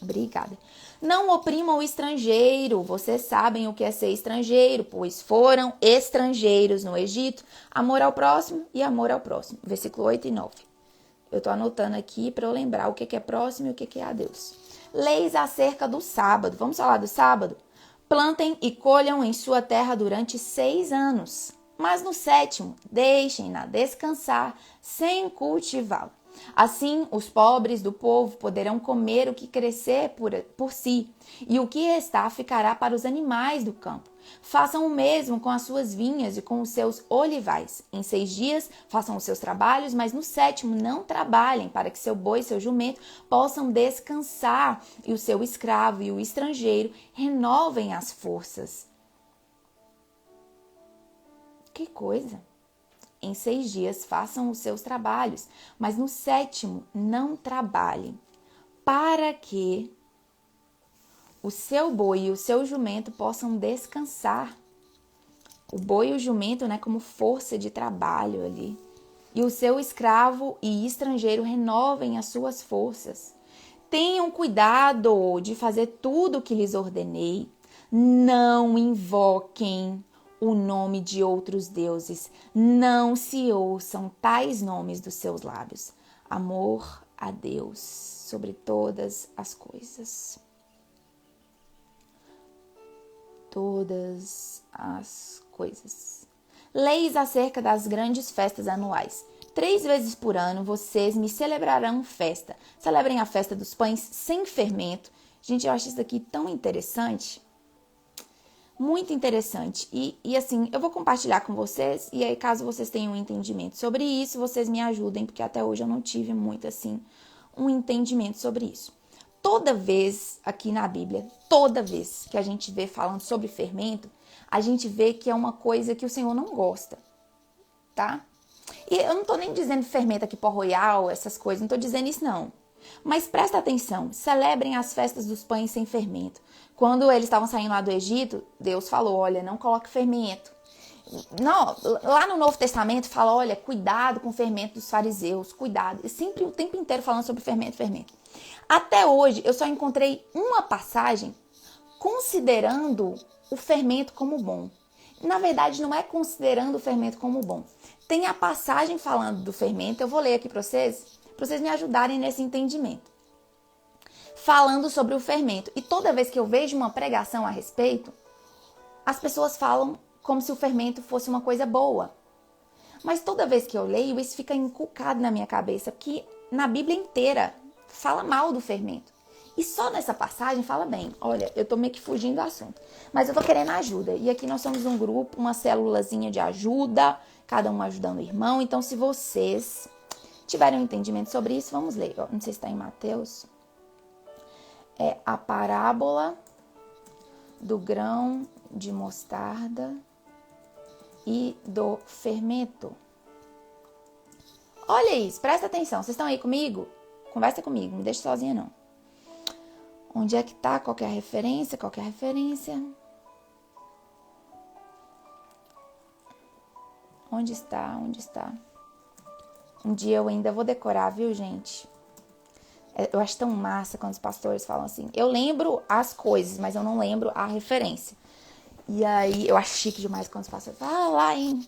[SPEAKER 1] Obrigada. Não oprima o estrangeiro, vocês sabem o que é ser estrangeiro, pois foram estrangeiros no Egito. Amor ao próximo e amor ao próximo. Versículo 8 e 9. Eu estou anotando aqui para eu lembrar o que é próximo e o que é a Deus. Leis acerca do sábado. Vamos falar do sábado? Plantem e colham em sua terra durante 6 anos. Mas no 7º, deixem-na descansar sem cultivá-la. Assim, os pobres do povo poderão comer o que crescer por si, e o que restar ficará para os animais do campo. Façam o mesmo com as suas vinhas e com os seus olivais. Em 6 dias façam os seus trabalhos, mas no 7º não trabalhem, para que seu boi e seu jumento possam descansar, e o seu escravo e o estrangeiro renovem as forças. Que coisa! Em 6 dias façam os seus trabalhos, mas no 7º não trabalhem, para que o seu boi e o seu jumento possam descansar. O boi e o jumento, né, como força de trabalho ali. E o seu escravo e estrangeiro renovem as suas forças. Tenham cuidado de fazer tudo o que lhes ordenei. Não invoquem o nome de outros deuses. Não se ouçam tais nomes dos seus lábios. Amor a Deus sobre todas as coisas. Todas as coisas. Leis acerca das grandes festas anuais. 3 vezes por ano vocês me celebrarão festa. Celebrem a festa dos pães sem fermento. Gente, eu acho isso daqui tão interessante. Muito interessante. E assim, eu vou compartilhar com vocês. E aí, caso vocês tenham um entendimento sobre isso, vocês me ajudem. Porque até hoje eu não tive muito assim um entendimento sobre isso. Toda vez aqui na Bíblia, toda vez que a gente vê falando sobre fermento, a gente vê que é uma coisa que o Senhor não gosta, tá? E eu não tô nem dizendo fermento aqui pó royal, essas coisas, não tô dizendo isso não. Mas presta atenção, celebrem as festas dos pães sem fermento. Quando eles estavam saindo lá do Egito, Deus falou, olha, não coloque fermento. Não, lá no Novo Testamento fala, olha, cuidado com o fermento dos fariseus, cuidado. E sempre o tempo inteiro falando sobre fermento. Até hoje, eu só encontrei uma passagem considerando o fermento como bom. Na verdade, não é considerando o fermento como bom. Tem a passagem falando do fermento, eu vou ler aqui para vocês me ajudarem nesse entendimento. Falando sobre o fermento. E toda vez que eu vejo uma pregação a respeito, as pessoas falam como se o fermento fosse uma coisa boa. Mas toda vez que eu leio, isso fica inculcado na minha cabeça, porque na Bíblia inteira fala mal do fermento. E só nessa passagem fala bem. Olha, eu tô meio que fugindo do assunto, mas eu tô querendo ajuda. E aqui nós somos um grupo, uma célulazinha de ajuda, cada um ajudando o irmão. Então, se vocês tiverem um entendimento sobre isso, vamos ler. Não sei se está em Mateus. É a parábola do grão de mostarda e do fermento. Olha isso, presta atenção. Vocês estão aí comigo? Conversa comigo, não me deixe sozinha não. Onde é que tá? Qual que é a referência? Qual que é a referência? Onde está? Onde está? Um dia eu ainda vou decorar, viu, gente? Eu acho tão massa quando os pastores falam assim. Eu lembro as coisas, mas eu não lembro a referência. E aí, eu acho chique demais quando os pastores falam, lá em,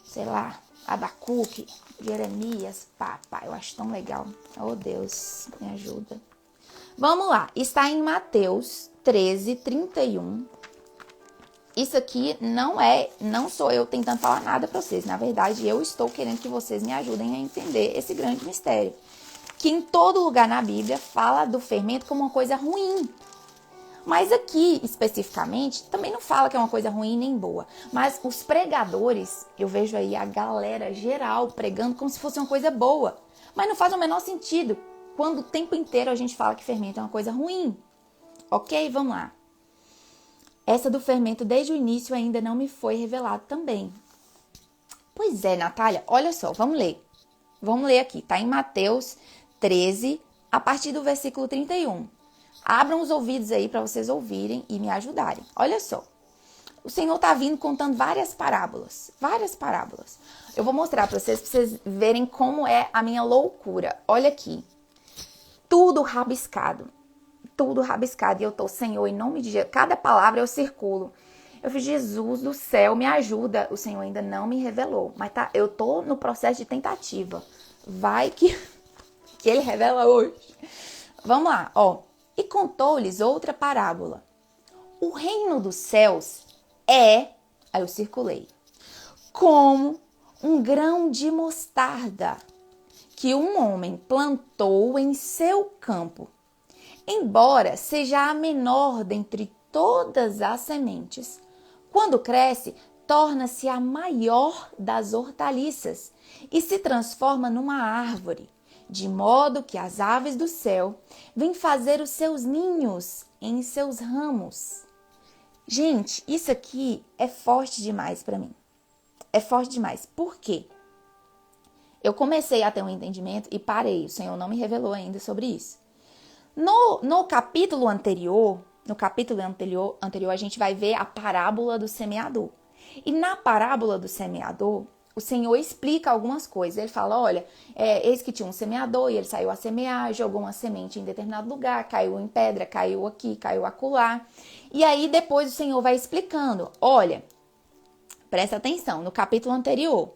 [SPEAKER 1] sei lá, Abacuque, Jeremias, pá, eu acho tão legal. Oh, Deus, me ajuda. Vamos lá, está em Mateus 13, 31. Isso aqui não sou eu tentando falar nada para vocês. Na verdade, eu estou querendo que vocês me ajudem a entender esse grande mistério. Que em todo lugar na Bíblia fala do fermento como uma coisa ruim. Mas aqui, especificamente, também não fala que é uma coisa ruim nem boa. Mas os pregadores, eu vejo aí a galera geral pregando como se fosse uma coisa boa. Mas não faz o menor sentido quando o tempo inteiro a gente fala que fermento é uma coisa ruim. Ok? Vamos lá. Essa do fermento desde o início ainda não me foi revelado também. Pois é, Natália, olha só, vamos ler. Vamos ler aqui, tá em Mateus 13, a partir do versículo 31. Abram os ouvidos aí para vocês ouvirem e me ajudarem. Olha só, o Senhor tá vindo contando várias parábolas. Eu vou mostrar para vocês verem como é a minha loucura. Olha aqui, tudo rabiscado. E eu tô, Senhor, em nome de Jesus, cada palavra eu circulo. Eu fiz, Jesus do céu, me ajuda. O Senhor ainda não me revelou, mas tá, eu tô no processo de tentativa. Vai que Ele revela hoje. Vamos lá, ó. E contou-lhes outra parábola. O reino dos céus aí eu circulei, como um grão de mostarda que um homem plantou em seu campo. Embora seja a menor dentre todas as sementes, quando cresce, torna-se a maior das hortaliças e se transforma numa árvore, de modo que as aves do céu vêm fazer os seus ninhos em seus ramos. Gente, isso aqui é forte demais para mim. É forte demais. Por quê? Eu comecei a ter um entendimento e parei. O Senhor não me revelou ainda sobre isso. No capítulo anterior, a gente vai ver a parábola do semeador. E na parábola do semeador, o Senhor explica algumas coisas. Ele fala, olha, eis que tinha um semeador e ele saiu a semear, jogou uma semente em determinado lugar, caiu em pedra, caiu aqui, caiu acolá. E aí depois o Senhor vai explicando, olha, presta atenção, no capítulo anterior,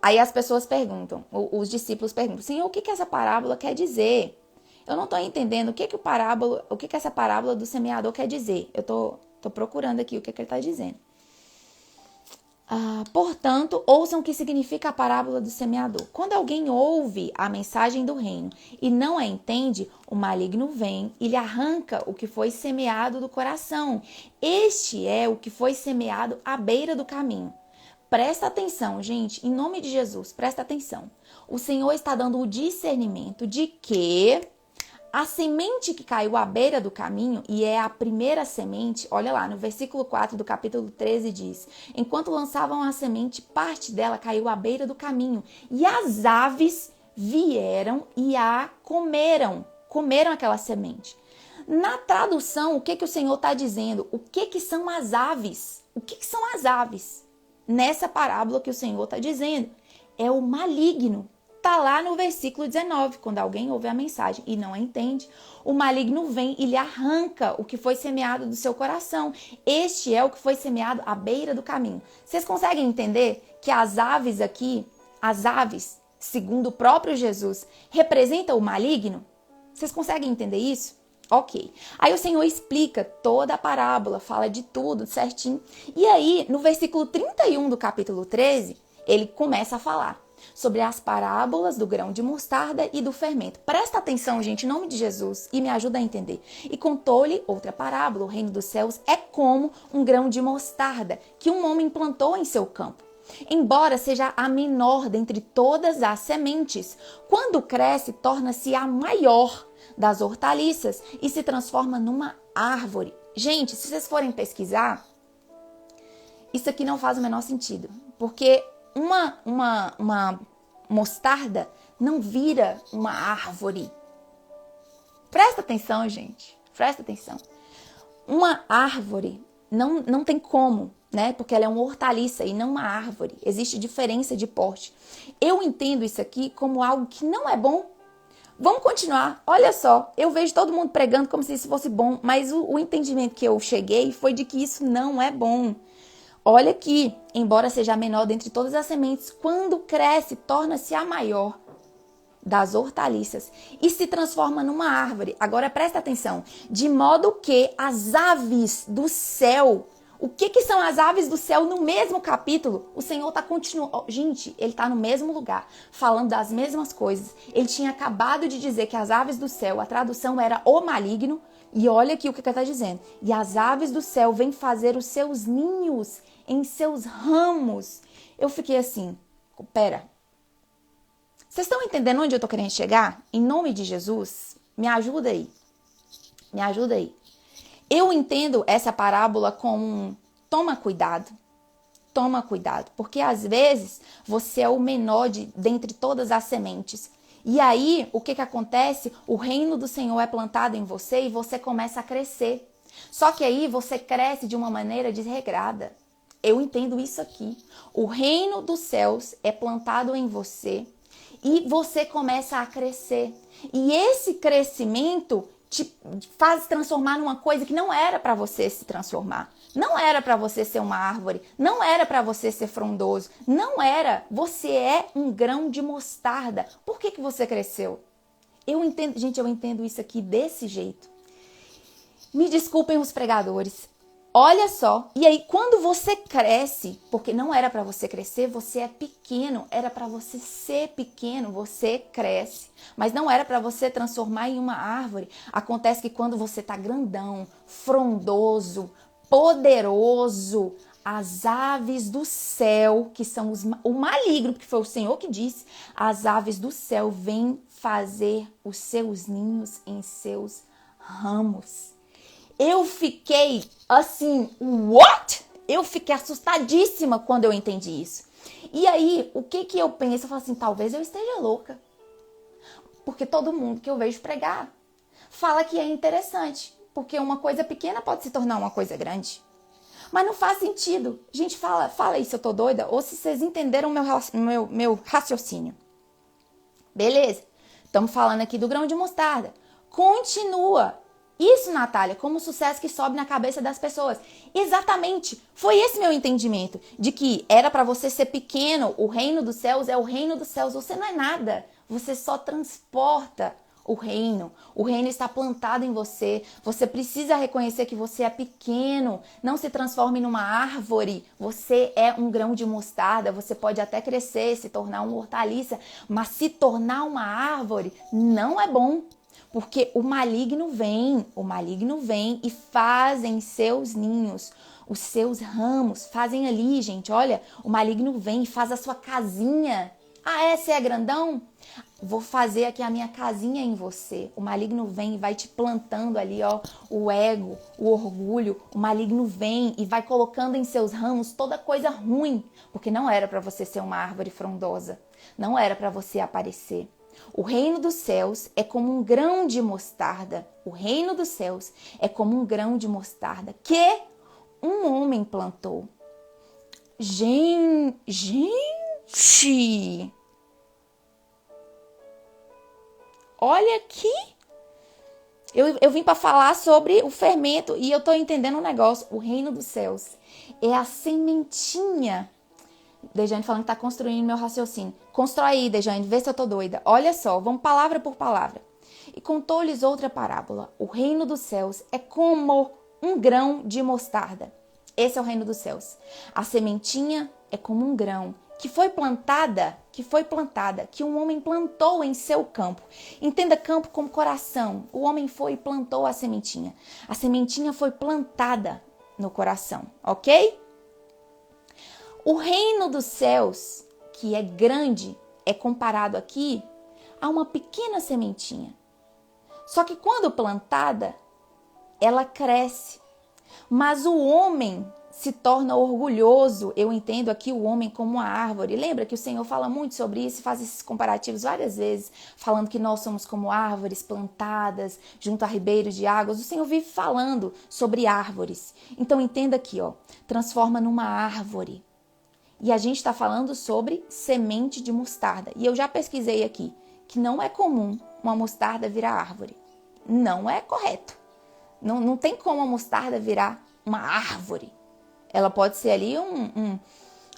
[SPEAKER 1] aí as pessoas perguntam, os discípulos perguntam, Senhor, o que essa parábola quer dizer? Eu não estou entendendo o que essa parábola do semeador quer dizer. Eu tô procurando aqui o que ele está dizendo. Portanto, ouçam o que significa a parábola do semeador. Quando alguém ouve a mensagem do reino e não a entende, o maligno vem e lhe arranca o que foi semeado do coração. Este é o que foi semeado à beira do caminho. Presta atenção, gente, em nome de Jesus, presta atenção. O Senhor está dando o discernimento de que a semente que caiu à beira do caminho, e é a primeira semente, olha lá, no versículo 4 do capítulo 13 diz, enquanto lançavam a semente, parte dela caiu à beira do caminho, e as aves vieram e a comeram aquela semente. Na tradução, o que o Senhor está dizendo? O que são as aves? O que são as aves? Nessa parábola que o Senhor está dizendo, é o maligno. Está lá no versículo 19, quando alguém ouve a mensagem e não a entende, o maligno vem e lhe arranca o que foi semeado do seu coração. Este é o que foi semeado à beira do caminho. Vocês conseguem entender que as aves aqui, as aves, segundo o próprio Jesus, representam o maligno? Vocês conseguem entender isso? Ok. Aí o Senhor explica toda a parábola, fala de tudo certinho. E aí, no versículo 31 do capítulo 13, ele começa a falar sobre as parábolas do grão de mostarda e do fermento. Presta atenção, gente, em nome de Jesus, e me ajuda a entender. E contou-lhe outra parábola, o reino dos céus é como um grão de mostarda que um homem plantou em seu campo. Embora seja a menor dentre todas as sementes, quando cresce, torna-se a maior das hortaliças e se transforma numa árvore. Gente, se vocês forem pesquisar, isso aqui não faz o menor sentido, porque uma mostarda não vira uma árvore. Presta atenção, gente. Presta atenção. Uma árvore não tem como, né? Porque ela é uma hortaliça e não uma árvore. Existe diferença de porte. Eu entendo isso aqui como algo que não é bom. Vamos continuar. Olha só, eu vejo todo mundo pregando como se isso fosse bom, mas o entendimento que eu cheguei foi de que isso não é bom. Olha aqui, embora seja a menor dentre todas as sementes, quando cresce, torna-se a maior das hortaliças e se transforma numa árvore. Agora presta atenção, de modo que as aves do céu, o que são as aves do céu no mesmo capítulo? O Senhor está continuando, gente, ele está no mesmo lugar, falando das mesmas coisas. Ele tinha acabado de dizer que as aves do céu, a tradução era o maligno, e olha aqui o que ele está dizendo. E as aves do céu vêm fazer os seus ninhos em seus ramos. Eu fiquei assim, pera. Vocês estão entendendo onde eu estou querendo chegar? Em nome de Jesus, me ajuda aí. Me ajuda aí. Eu entendo essa parábola como toma cuidado, porque às vezes você é o menor dentre todas as sementes. E aí, o que acontece? O reino do Senhor é plantado em você e você começa a crescer. Só que aí você cresce de uma maneira desregrada. Eu entendo isso aqui. O reino dos céus é plantado em você e você começa a crescer. E esse crescimento te faz transformar numa coisa que não era para você se transformar. Não era para você ser uma árvore. Não era para você ser frondoso. Não era. Você é um grão de mostarda. Por que você cresceu? Eu entendo, gente, eu entendo isso aqui desse jeito. Me desculpem os pregadores. Olha só, e aí quando você cresce, porque não era para você crescer, você é pequeno, era para você ser pequeno, você cresce, mas não era para você transformar em uma árvore. Acontece que quando você tá grandão, frondoso, poderoso, as aves do céu, que são o maligno, que foi o Senhor que disse, as aves do céu vêm fazer os seus ninhos em seus ramos. Eu fiquei assim, what? Eu fiquei assustadíssima quando eu entendi isso. E aí, o que eu penso? Eu falo assim, talvez eu esteja louca. Porque todo mundo que eu vejo pregar fala que é interessante. Porque uma coisa pequena pode se tornar uma coisa grande. Mas não faz sentido. Gente, fala aí se eu tô doida ou se vocês entenderam meu raciocínio. Beleza? Estamos falando aqui do grão de mostarda. Continua. Isso, Natália, como sucesso que sobe na cabeça das pessoas. Exatamente. Foi esse meu entendimento. De que era para você ser pequeno. O reino dos céus é o reino dos céus. Você não é nada. Você só transporta o reino. O reino está plantado em você. Você precisa reconhecer que você é pequeno. Não se transforme numa árvore. Você é um grão de mostarda. Você pode até crescer, se tornar uma hortaliça. Mas se tornar uma árvore não é bom. Porque o maligno vem e fazem seus ninhos, os seus ramos, fazem ali, gente, olha, o maligno vem e faz a sua casinha. Ah, você é grandão? Vou fazer aqui a minha casinha em você. O maligno vem e vai te plantando ali, ó, o ego, o orgulho. O maligno vem e vai colocando em seus ramos toda coisa ruim, porque não era para você ser uma árvore frondosa, não era para você aparecer. O reino dos céus é como um grão de mostarda. O reino dos céus é como um grão de mostarda que um homem plantou. Gente! Olha aqui! Eu vim para falar sobre o fermento e eu tô entendendo um negócio. O reino dos céus é a sementinha. Dejane falando que tá construindo meu raciocínio. Constrói aí, Dejane, vê se eu tô doida. Olha só, vamos palavra por palavra. E contou-lhes outra parábola. O reino dos céus é como um grão de mostarda. Esse é o reino dos céus. A sementinha é como um grão que foi plantada, que um homem plantou em seu campo. Entenda campo como coração. O homem foi e plantou a sementinha. A sementinha foi plantada no coração, ok? O reino dos céus, que é grande, é comparado aqui a uma pequena sementinha. Só que quando plantada, ela cresce. Mas o homem se torna orgulhoso. Eu entendo aqui o homem como uma árvore. Lembra que o Senhor fala muito sobre isso, faz esses comparativos várias vezes, falando que nós somos como árvores plantadas junto a ribeiros de águas. O Senhor vive falando sobre árvores. Então entenda aqui, ó, transforma numa árvore. E a gente está falando sobre semente de mostarda. E eu já pesquisei aqui que não é comum uma mostarda virar árvore. Não é correto. Não tem como a mostarda virar uma árvore. Ela pode ser ali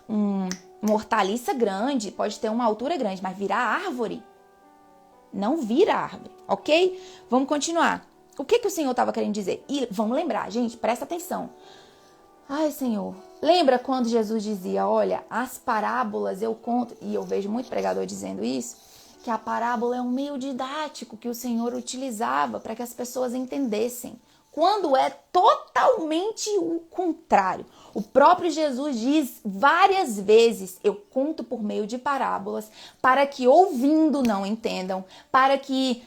[SPEAKER 1] uma hortaliça grande, pode ter uma altura grande, mas virar árvore? Não vira árvore, ok? Vamos continuar. O que o Senhor estava querendo dizer? E vamos lembrar, gente, presta atenção. Ai, Senhor, lembra quando Jesus dizia, olha, as parábolas eu conto, e eu vejo muito pregador dizendo isso, que a parábola é um meio didático que o Senhor utilizava para que as pessoas entendessem. Quando é totalmente o contrário. O próprio Jesus diz várias vezes, eu conto por meio de parábolas, para que ouvindo não entendam, para que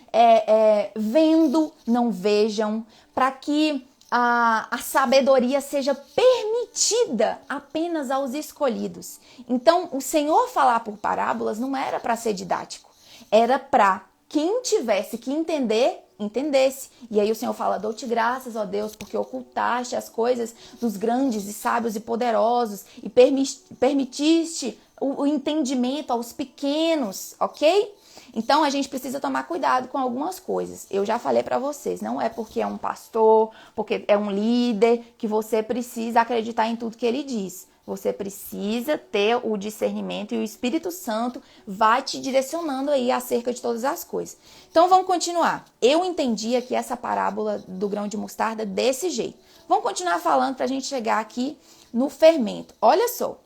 [SPEAKER 1] vendo não vejam, para que a sabedoria seja permitida apenas aos escolhidos. Então, o Senhor falar por parábolas não era para ser didático, era para quem tivesse que entender, entendesse. E aí o Senhor fala, dou-te graças, ó Deus, porque ocultaste as coisas dos grandes e sábios e poderosos e permitiste o entendimento aos pequenos, ok? Então a gente precisa tomar cuidado com algumas coisas. Eu já falei para vocês, não é porque é um pastor, porque é um líder, que você precisa acreditar em tudo que ele diz. Você precisa ter o discernimento e o Espírito Santo vai te direcionando aí acerca de todas as coisas. Então vamos continuar. Eu entendi aqui essa parábola do grão de mostarda desse jeito. Vamos continuar falando para a gente chegar aqui no fermento. Olha só.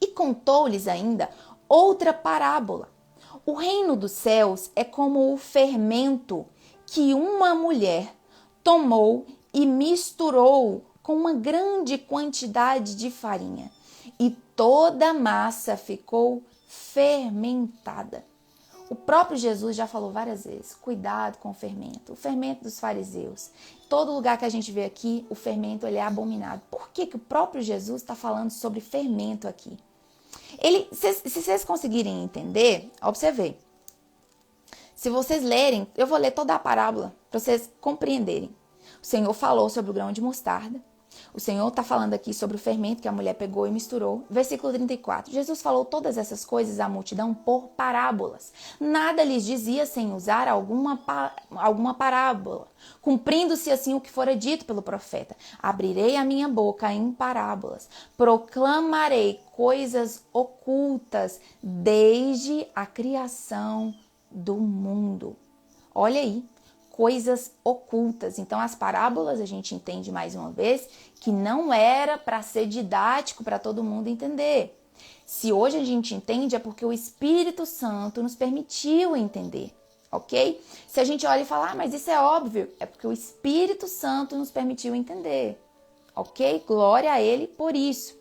[SPEAKER 1] E contou-lhes ainda outra parábola. O reino dos céus é como o fermento que uma mulher tomou e misturou com uma grande quantidade de farinha, e toda a massa ficou fermentada. O próprio Jesus já falou várias vezes, cuidado com o fermento dos fariseus. Todo lugar que a gente vê aqui, o fermento ele é abominado. Por que o próprio Jesus está falando sobre fermento aqui? Se vocês conseguirem entender, observem. Se vocês lerem, eu vou ler toda a parábola para vocês compreenderem. O Senhor falou sobre o grão de mostarda. O Senhor está falando aqui sobre o fermento que a mulher pegou e misturou. Versículo 34. Jesus falou todas essas coisas à multidão por parábolas. Nada lhes dizia sem usar alguma parábola, cumprindo-se assim o que fora dito pelo profeta. Abrirei a minha boca em parábolas, proclamarei coisas ocultas desde a criação do mundo. Olha aí. Coisas ocultas. Então, as parábolas a gente entende mais uma vez que não era para ser didático para todo mundo entender. Se hoje a gente entende é porque o Espírito Santo nos permitiu entender, ok? Se a gente olha e fala, mas isso é óbvio, é porque o Espírito Santo nos permitiu entender, ok? Glória a Ele por isso.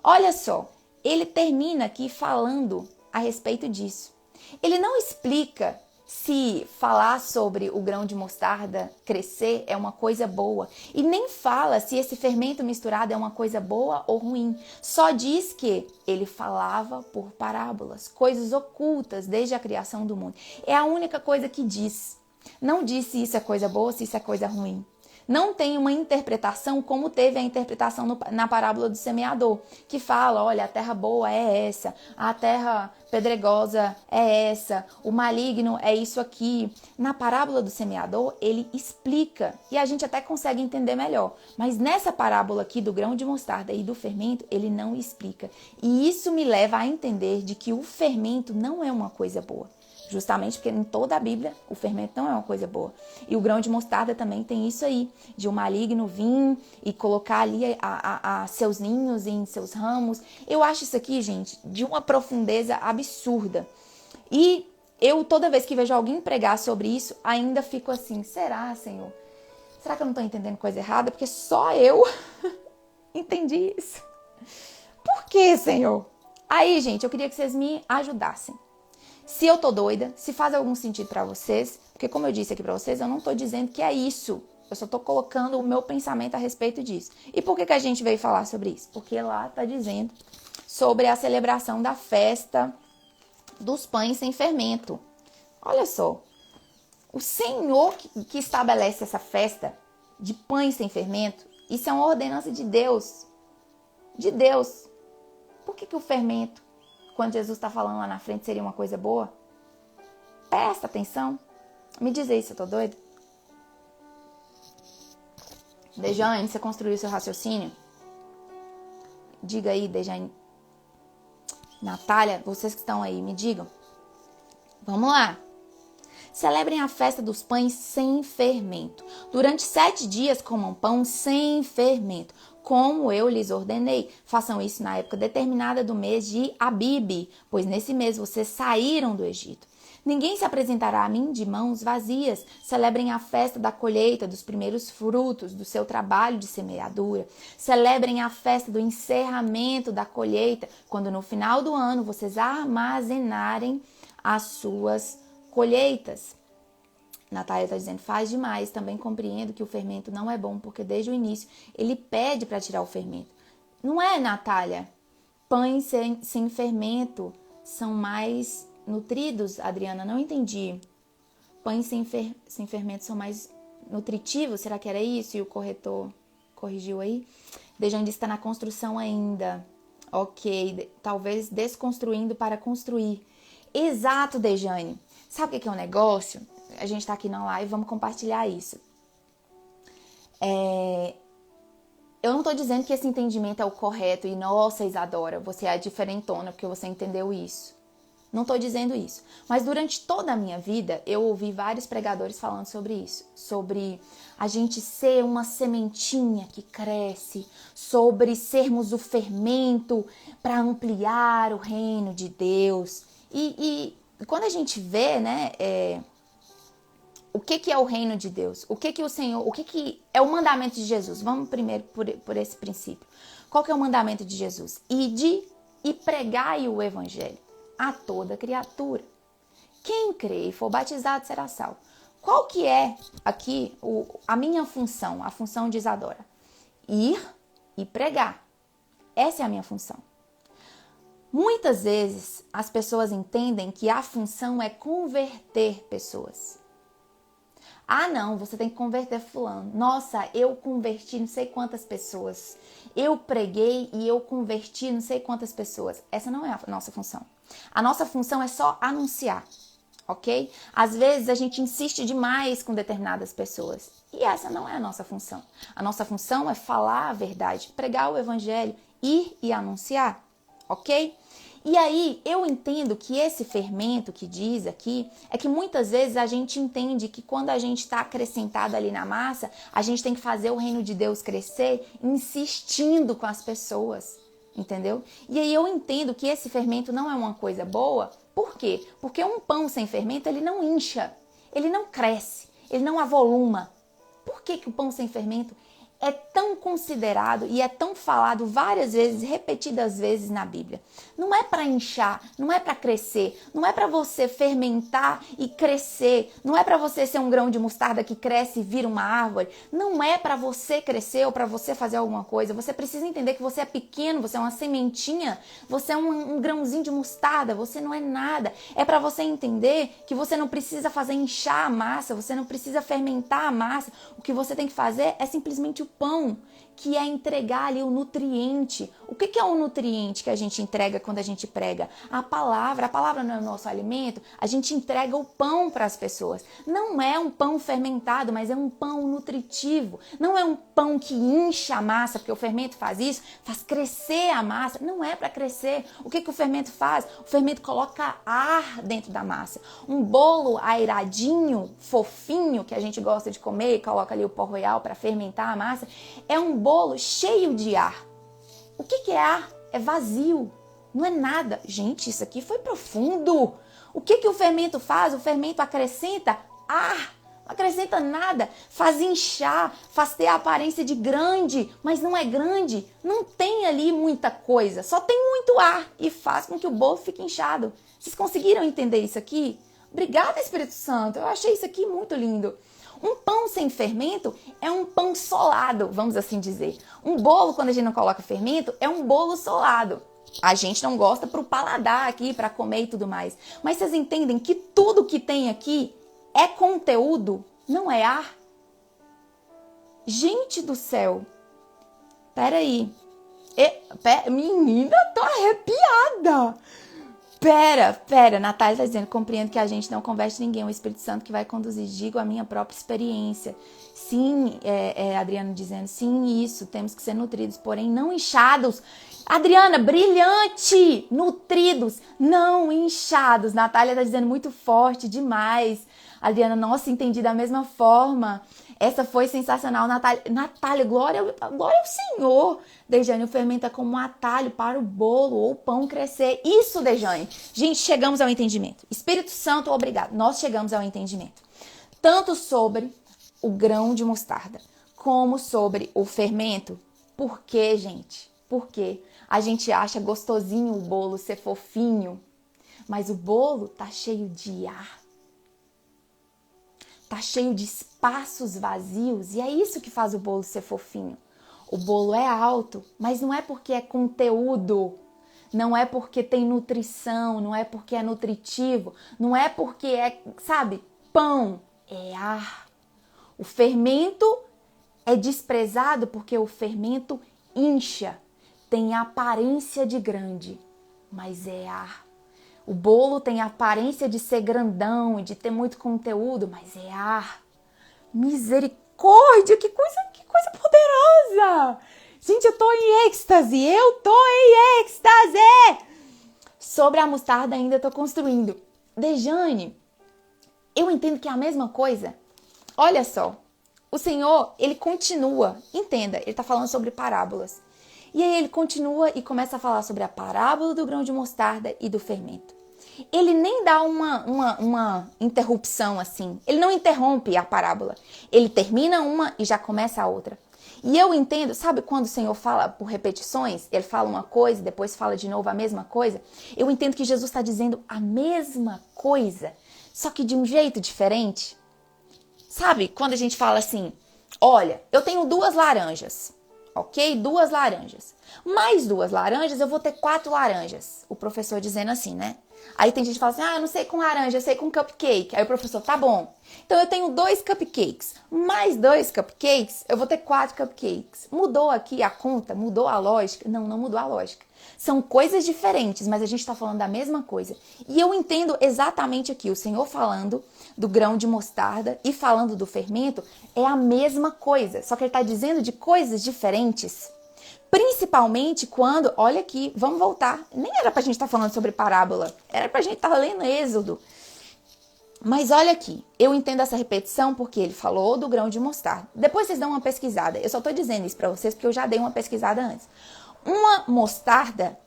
[SPEAKER 1] Olha só, ele termina aqui falando a respeito disso. Ele não explica se falar sobre o grão de mostarda crescer é uma coisa boa. E nem fala se esse fermento misturado é uma coisa boa ou ruim. Só diz que ele falava por parábolas, coisas ocultas desde a criação do mundo. É a única coisa que diz. Não diz se isso é coisa boa, se isso é coisa ruim. Não tem uma interpretação como teve a interpretação na parábola do semeador, que fala, olha, a terra boa é essa, a terra pedregosa é essa, o maligno é isso aqui. Na parábola do semeador, ele explica e a gente até consegue entender melhor. Mas nessa parábola aqui do grão de mostarda e do fermento, ele não explica. E isso me leva a entender de que o fermento não é uma coisa boa. Justamente porque em toda a Bíblia o fermento não é uma coisa boa. E o grão de mostarda também tem isso aí, de um maligno vir e colocar ali seus ninhos em seus ramos. Eu acho isso aqui, gente, de uma profundeza absurda. E eu, toda vez que vejo alguém pregar sobre isso, ainda fico assim, será, Senhor? Será que eu não estou entendendo coisa errada? Porque só eu entendi isso. Por quê, Senhor? Aí, gente, eu queria que vocês me ajudassem. Se eu tô doida, se faz algum sentido para vocês, porque como eu disse aqui para vocês, eu não tô dizendo que é isso Eu só estou colocando o meu pensamento a respeito disso. E por que a gente veio falar sobre isso? Porque lá está dizendo sobre a celebração da festa dos pães sem fermento. Olha só, o Senhor que estabelece essa festa de pães sem fermento, isso é uma ordenança de Deus. De Deus. Por que o fermento, quando Jesus está falando lá na frente, seria uma coisa boa? Presta atenção. Me diz aí se eu tô doida. Dejane, você construiu seu raciocínio? Diga aí, Dejane. Natália, vocês que estão aí, me digam. Vamos lá. Celebrem a festa dos pães sem fermento. Durante 7 dias comam pão sem fermento, como eu lhes ordenei. Façam isso na época determinada do mês de Abibe, pois nesse mês vocês saíram do Egito. Ninguém se apresentará a mim de mãos vazias. Celebrem a festa da colheita dos primeiros frutos do seu trabalho de semeadura. Celebrem a festa do encerramento da colheita, quando no final do ano vocês armazenarem as suas colheitas. Natália está dizendo, faz demais. Também compreendo que o fermento não é bom, porque desde o início ele pede para tirar o fermento. Não é, Natália? Pães sem fermento são mais nutridos, Adriana? Não entendi. Pães sem fermento são mais nutritivos? Será que era isso? E o corretor corrigiu aí? Dejane disse que está na construção ainda. Ok, talvez desconstruindo para construir. Exato, Dejane. Sabe o que é um negócio? A gente está aqui na live, vamos compartilhar isso. Eu não estou dizendo que esse entendimento é o correto e, nossa, Isadora, você é a diferentona porque você entendeu isso. Não estou dizendo isso. Mas durante toda a minha vida, eu ouvi vários pregadores falando sobre isso. Sobre a gente ser uma sementinha que cresce. Sobre sermos o fermento para ampliar o reino de Deus. E quando a gente vê, né, o que é o reino de Deus? O que o Senhor, o que é o mandamento de Jesus? Vamos primeiro por esse princípio. Qual que é o mandamento de Jesus? Ide e pregai o evangelho a toda criatura. Quem crê e for batizado será salvo. Qual que é aqui a minha função, a função de Isadora? Ir e pregar. Essa é a minha função. Muitas vezes as pessoas entendem que a função é converter pessoas. Ah, não, você tem que converter fulano. Nossa, eu converti não sei quantas pessoas. Eu preguei e eu converti não sei quantas pessoas. Essa não é a nossa função. A nossa função é só anunciar, ok? Às vezes a gente insiste demais com determinadas pessoas. E essa não é a nossa função. A nossa função é falar a verdade, pregar o evangelho, ir e anunciar, ok? E aí, eu entendo que esse fermento que diz aqui, é que muitas vezes a gente entende que quando a gente está acrescentado ali na massa, a gente tem que fazer o reino de Deus crescer insistindo com as pessoas, entendeu? E aí eu entendo que esse fermento não é uma coisa boa, por quê? Porque um pão sem fermento, ele não incha, ele não cresce, ele não avoluma. Por que o pão sem fermento é tão considerado e é tão falado várias vezes, repetidas vezes na Bíblia? Não é para inchar, não é para crescer, não é para você fermentar e crescer, não é para você ser um grão de mostarda que cresce e vira uma árvore, não é para você crescer ou para você fazer alguma coisa. Você precisa entender que você é pequeno, você é uma sementinha, você é um grãozinho de mostarda, você não é nada. É para você entender que você não precisa fazer inchar a massa, você não precisa fermentar a massa. O que você tem que fazer é simplesmente o pão, que é entregar ali o nutriente. O que é o nutriente que a gente entrega quando a gente prega? A palavra não é o nosso alimento, a gente entrega o pão para as pessoas. Não é um pão fermentado, mas é um pão nutritivo. Não é um pão que incha a massa, porque o fermento faz isso, faz crescer a massa. Não é para crescer. O que o fermento faz? O fermento coloca ar dentro da massa. Um bolo airadinho, fofinho, que a gente gosta de comer e coloca ali o pó royal para fermentar a massa, é um bolo cheio de ar. O que é ar? É vazio, não é nada. Gente, isso aqui foi profundo. O que o fermento faz? O fermento acrescenta ar, não acrescenta nada. Faz inchar, faz ter a aparência de grande, mas não é grande. Não tem ali muita coisa, só tem muito ar e faz com que o bolo fique inchado. Vocês conseguiram entender isso aqui? Obrigada, Espírito Santo. Eu achei isso aqui muito lindo. Um pão sem fermento é um pão solado, vamos assim dizer. Um bolo, quando a gente não coloca fermento, é um bolo solado. A gente não gosta para o paladar aqui, para comer e tudo mais. Mas vocês entendem que tudo que tem aqui é conteúdo, não é ar? Gente do céu. Peraí. Menina, tô arrepiada. Pera, Natália tá dizendo, compreendo que a gente não converte ninguém, o Espírito Santo que vai conduzir, digo a minha própria experiência. Sim, Adriana dizendo, sim, isso, temos que ser nutridos, porém não inchados. Adriana, brilhante, nutridos, não inchados. Natália tá dizendo muito forte, demais. Adriana, nossa, entendi da mesma forma. Essa foi sensacional, Natália, glória ao Senhor. Dejane, o fermento é como um atalho para o bolo ou o pão crescer. Isso, Dejane. Gente, chegamos ao entendimento. Espírito Santo, obrigado. Nós chegamos ao entendimento. Tanto sobre o grão de mostarda, como sobre o fermento. Por quê, gente? Por quê? A gente acha gostosinho o bolo ser fofinho, mas o bolo tá cheio de ar. Tá cheio de espaços vazios e é isso que faz o bolo ser fofinho. O bolo é alto, mas não é porque é conteúdo, não é porque tem nutrição, não é porque é nutritivo, não é porque é, sabe, pão, é ar. O fermento é desprezado porque o fermento incha, tem aparência de grande, mas é ar. O bolo tem a aparência de ser grandão e de ter muito conteúdo, mas é ar. Misericórdia, que coisa poderosa! Gente, eu tô em êxtase! Sobre a mostarda ainda tô construindo. Dejane, eu entendo que é a mesma coisa. Olha só, o Senhor, ele continua, entenda, ele tá falando sobre parábolas. E aí ele continua e começa a falar sobre a parábola do grão de mostarda e do fermento. Ele nem dá uma interrupção assim. Ele não interrompe a parábola. Ele termina uma e já começa a outra. E eu entendo, sabe quando o Senhor fala por repetições? Ele fala uma coisa, depois fala de novo a mesma coisa. Eu entendo que Jesus está dizendo a mesma coisa, só que de um jeito diferente. Sabe quando a gente fala assim, olha, eu tenho 2 laranjas. Ok? 2 laranjas. Mais 2 laranjas, eu vou ter 4 laranjas. O professor dizendo assim, né? Aí tem gente que fala assim, eu não sei com laranja, eu sei com cupcake. Aí o professor, tá bom. Então eu tenho 2 cupcakes. Mais 2 cupcakes, eu vou ter 4 cupcakes. Mudou aqui a conta? Mudou a lógica? Não, não mudou a lógica. São coisas diferentes, mas a gente está falando da mesma coisa. E eu entendo exatamente aqui, o Senhor falando do grão de mostarda e falando do fermento, é a mesma coisa. Só que ele está dizendo de coisas diferentes. Principalmente quando, olha aqui, vamos voltar. Nem era pra gente estar falando sobre parábola, era pra gente estar lendo Êxodo. Mas olha aqui, eu entendo essa repetição porque ele falou do grão de mostarda. Depois vocês dão uma pesquisada. Eu só tô dizendo isso pra vocês porque eu já dei uma pesquisada antes. Uma mostarda,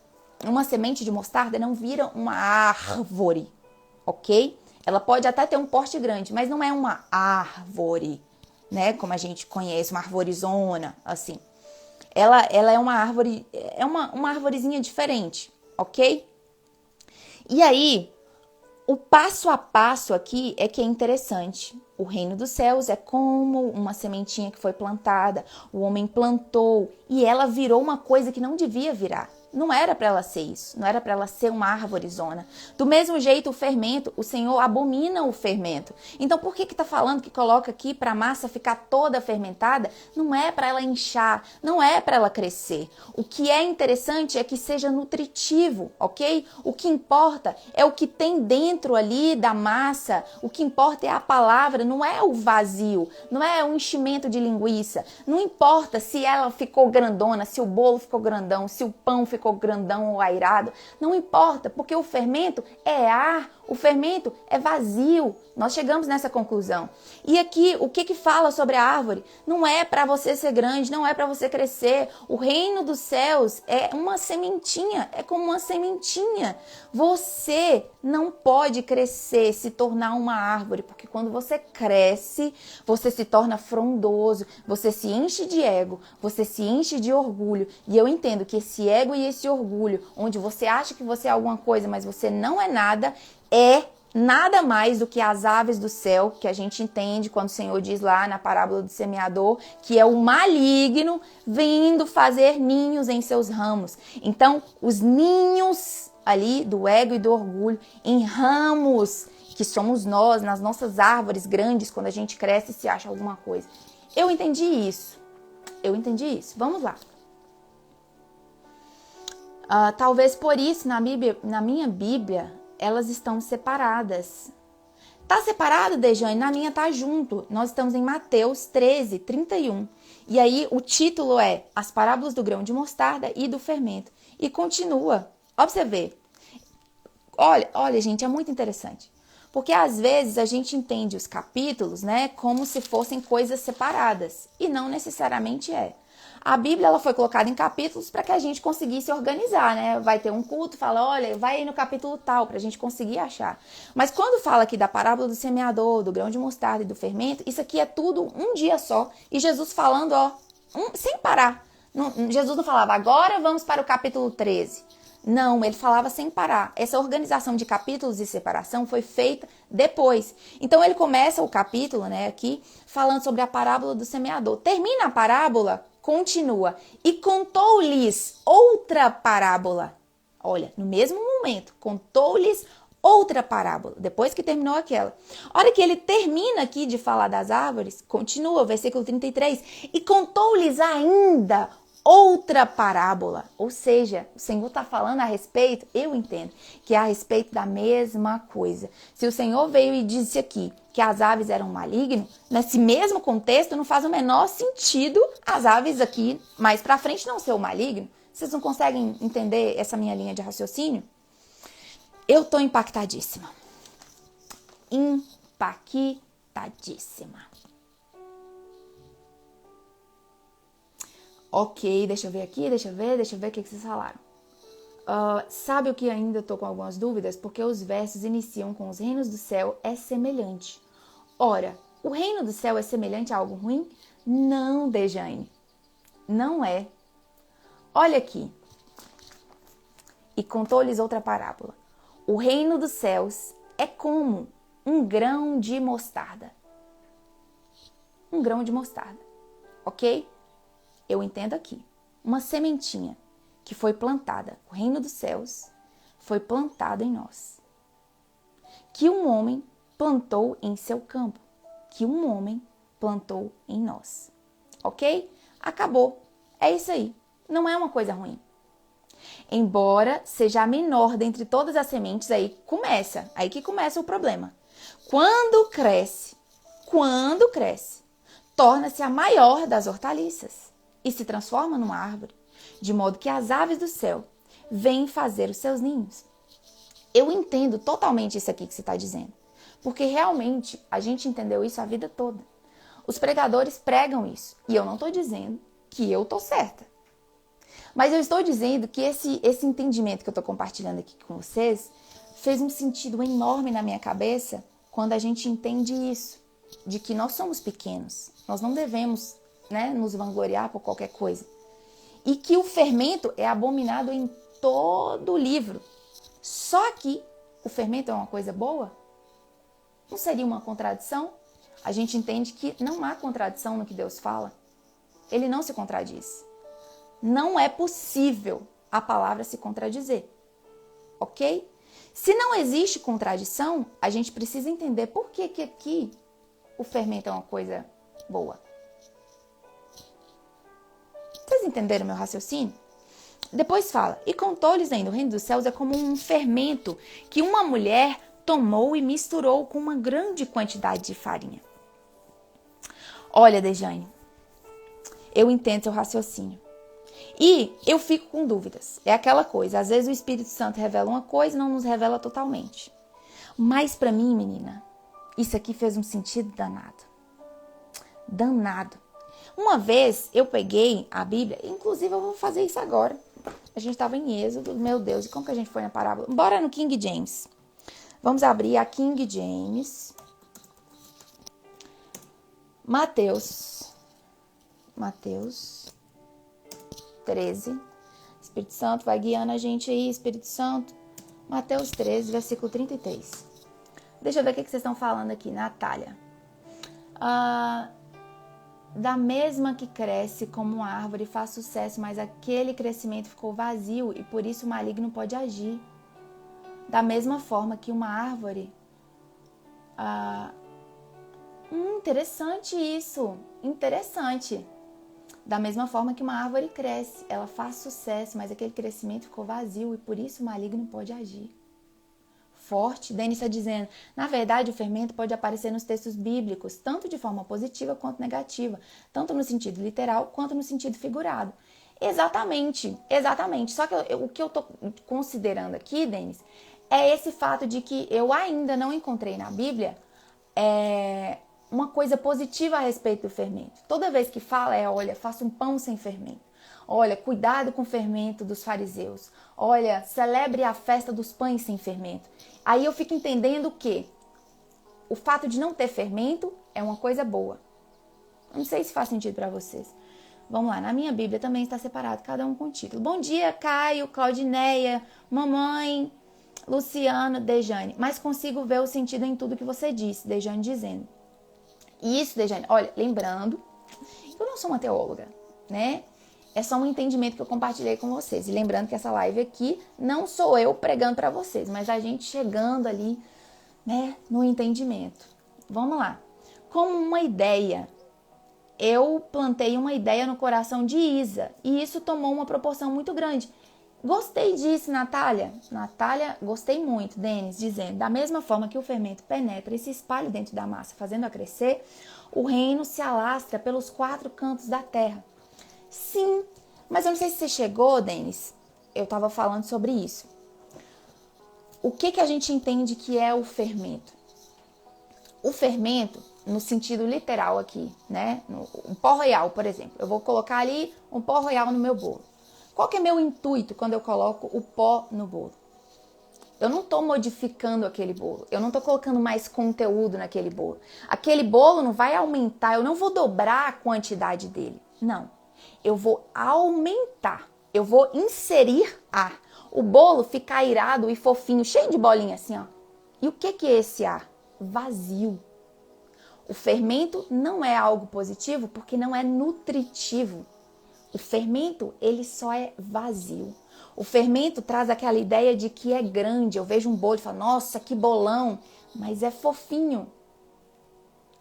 [SPEAKER 1] uma semente de mostarda não vira uma árvore, ok? Ela pode até ter um porte grande, mas não é uma árvore, né? Como a gente conhece, uma arvorizona, assim. Ela é uma árvore, é uma arvorezinha diferente, ok? E aí, o passo a passo aqui é que é interessante. O reino dos céus é como uma sementinha que foi plantada, o homem plantou e ela virou uma coisa que não devia virar. Não era para ela ser isso, não era para ela ser uma árvorezona. Do mesmo jeito, o fermento, o Senhor abomina o fermento. Então, por que tá falando que coloca aqui para a massa ficar toda fermentada? Não é para ela inchar, não é para ela crescer. O que é interessante é que seja nutritivo, ok? O que importa é o que tem dentro ali da massa, o que importa é a palavra, não é o vazio, não é o enchimento de linguiça. Não importa se ela ficou grandona, se o bolo ficou grandão, se o pão ficou grandão ou airado, não importa, porque o fermento é ar, o fermento é vazio. Nós chegamos nessa conclusão. E aqui, o que fala sobre a árvore? Não é para você ser grande, não é para você crescer. O reino dos céus é uma sementinha, é como uma sementinha. Você não pode crescer, se tornar uma árvore, porque quando você cresce, você se torna frondoso, você se enche de ego, você se enche de orgulho. E eu entendo que esse ego e esse orgulho, onde você acha que você é alguma coisa, mas você não é nada, é nada mais do que as aves do céu, que a gente entende quando o Senhor diz lá na parábola do semeador, que é o maligno vindo fazer ninhos em seus ramos. Então, os ninhos ali do ego e do orgulho em ramos, que somos nós, nas nossas árvores grandes, quando a gente cresce e se acha alguma coisa. Eu entendi isso. Vamos lá. Talvez por isso, na minha Bíblia, elas estão separadas. Tá separado, Dejane? Na minha tá junto. Nós estamos em Mateus 13, 31. E aí o título é As Parábolas do Grão de Mostarda e do Fermento. E continua. Ó, pra você ver. Olha, gente, é muito interessante. Porque às vezes a gente entende os capítulos, né, como se fossem coisas separadas. E não necessariamente é. A Bíblia ela foi colocada em capítulos para que a gente conseguisse organizar, né? Vai ter um culto, fala, olha, vai aí no capítulo tal, para a gente conseguir achar. Mas quando fala aqui da parábola do semeador, do grão de mostarda e do fermento, isso aqui é tudo um dia só. E Jesus falando, sem parar. Jesus não falava, agora vamos para o capítulo 13. Não, ele falava sem parar. Essa organização de capítulos e separação foi feita depois. Então ele começa o capítulo, né, aqui, falando sobre a parábola do semeador. Termina a parábola, continua. E contou-lhes outra parábola. Olha, no mesmo momento, contou-lhes outra parábola, depois que terminou aquela. A hora que ele termina aqui de falar das árvores, continua, versículo 33, e contou-lhes ainda outra parábola, ou seja, o Senhor está falando a respeito, eu entendo, que é a respeito da mesma coisa. Se o Senhor veio e disse aqui que as aves eram malignas, nesse mesmo contexto não faz o menor sentido as aves aqui mais para frente não ser o maligno. Vocês não conseguem entender essa minha linha de raciocínio? Eu tô impactadíssima. Impactadíssima. Ok, deixa eu ver aqui, deixa eu ver o que vocês falaram. Sabe o que ainda estou com algumas dúvidas? Porque os versos iniciam com os reinos do céu é semelhante. Ora, o reino do céu é semelhante a algo ruim? Não, Dejane. Não é. Olha aqui. E contou-lhes outra parábola. O reino dos céus é como um grão de mostarda. Um grão de mostarda. Ok? Eu entendo aqui, uma sementinha que foi plantada, o reino dos céus foi plantado em nós. Que um homem plantou em seu campo, que um homem plantou em nós. Ok? Acabou. É isso aí. Não é uma coisa ruim. Embora seja a menor dentre todas as sementes, aí que começa o problema. Quando cresce, torna-se a maior das hortaliças. E se transforma numa árvore, de modo que as aves do céu vêm fazer os seus ninhos. Eu entendo totalmente isso aqui que você está dizendo, porque realmente a gente entendeu isso a vida toda. Os pregadores pregam isso, e eu não estou dizendo que eu estou certa. Mas eu estou dizendo que esse entendimento que eu estou compartilhando aqui com vocês fez um sentido enorme na minha cabeça quando a gente entende isso, de que nós somos pequenos, nós não devemos nos vangloriar por qualquer coisa. E que o fermento é abominado em todo o livro. Só que o fermento é uma coisa boa? Não seria uma contradição? A gente entende que não há contradição no que Deus fala. Ele não se contradiz. Não é possível a palavra se contradizer. Ok? Se não existe contradição, a gente precisa entender por que aqui o fermento é uma coisa boa. Vocês entenderam meu raciocínio? Depois fala, e contou-lhes ainda, o reino dos céus é como um fermento que uma mulher tomou e misturou com uma grande quantidade de farinha. Olha, Dejane, eu entendo seu raciocínio. E eu fico com dúvidas. É aquela coisa, às vezes o Espírito Santo revela uma coisa e não nos revela totalmente. Mas para mim, menina, isso aqui fez um sentido danado. Danado. Uma vez eu peguei a Bíblia, inclusive eu vou fazer isso agora. A gente estava em Êxodo, meu Deus, e como que a gente foi na parábola? Bora no King James. Vamos abrir a King James. Mateus 13. Espírito Santo vai guiando a gente aí, Espírito Santo. Mateus 13, versículo 33. Deixa eu ver o que vocês estão falando aqui, Natália. Da mesma que cresce como uma árvore faz sucesso, mas aquele crescimento ficou vazio e por isso o maligno pode agir. Da mesma forma que uma árvore... interessante isso, interessante. Da mesma forma que uma árvore cresce, ela faz sucesso, mas aquele crescimento ficou vazio e por isso o maligno pode agir. Forte, Denis está dizendo, na verdade o fermento pode aparecer nos textos bíblicos, tanto de forma positiva quanto negativa, tanto no sentido literal quanto no sentido figurado. Exatamente. Só que o que eu estou considerando aqui, Denis, é esse fato de que eu ainda não encontrei na Bíblia uma coisa positiva a respeito do fermento. Toda vez que fala olha, faça um pão sem fermento. Olha, cuidado com o fermento dos fariseus. Olha, celebre a festa dos pães sem fermento. Aí eu fico entendendo que o fato de não ter fermento é uma coisa boa. Não sei se faz sentido para vocês. Vamos lá, na minha Bíblia também está separado, cada um com título. Bom dia, Caio, Claudineia, mamãe, Luciano, Dejane. Mas consigo ver o sentido em tudo que você disse, Dejane dizendo. Isso, Dejane, olha, lembrando, eu não sou uma teóloga, né? É só um entendimento que eu compartilhei com vocês. E lembrando que essa live aqui não sou eu pregando para vocês, mas a gente chegando ali, né, no entendimento. Vamos lá. Como uma ideia, eu plantei uma ideia no coração de Isa e isso tomou uma proporção muito grande. Gostei disso, Natália. Natália, gostei muito. Denis dizendo, da mesma forma que o fermento penetra e se espalha dentro da massa, fazendo-a crescer, o reino se alastra pelos 4 cantos da terra. Sim, mas eu não sei se você chegou, Denis. Eu estava falando sobre isso. O que a gente entende que é o fermento? O fermento, no sentido literal aqui, né? Um pó royal, por exemplo. Eu vou colocar ali um pó royal no meu bolo. Qual que é meu intuito quando eu coloco o pó no bolo? Eu não estou modificando aquele bolo. Eu não estou colocando mais conteúdo naquele bolo. Aquele bolo não vai aumentar. Eu não vou dobrar a quantidade dele. Não. Eu vou aumentar, eu vou inserir ar. O bolo fica airado e fofinho, cheio de bolinha assim, ó. E o que é esse ar? Vazio. O fermento não é algo positivo porque não é nutritivo. O fermento, ele só é vazio. O fermento traz aquela ideia de que é grande. Eu vejo um bolo e falo, nossa, que bolão, mas é fofinho.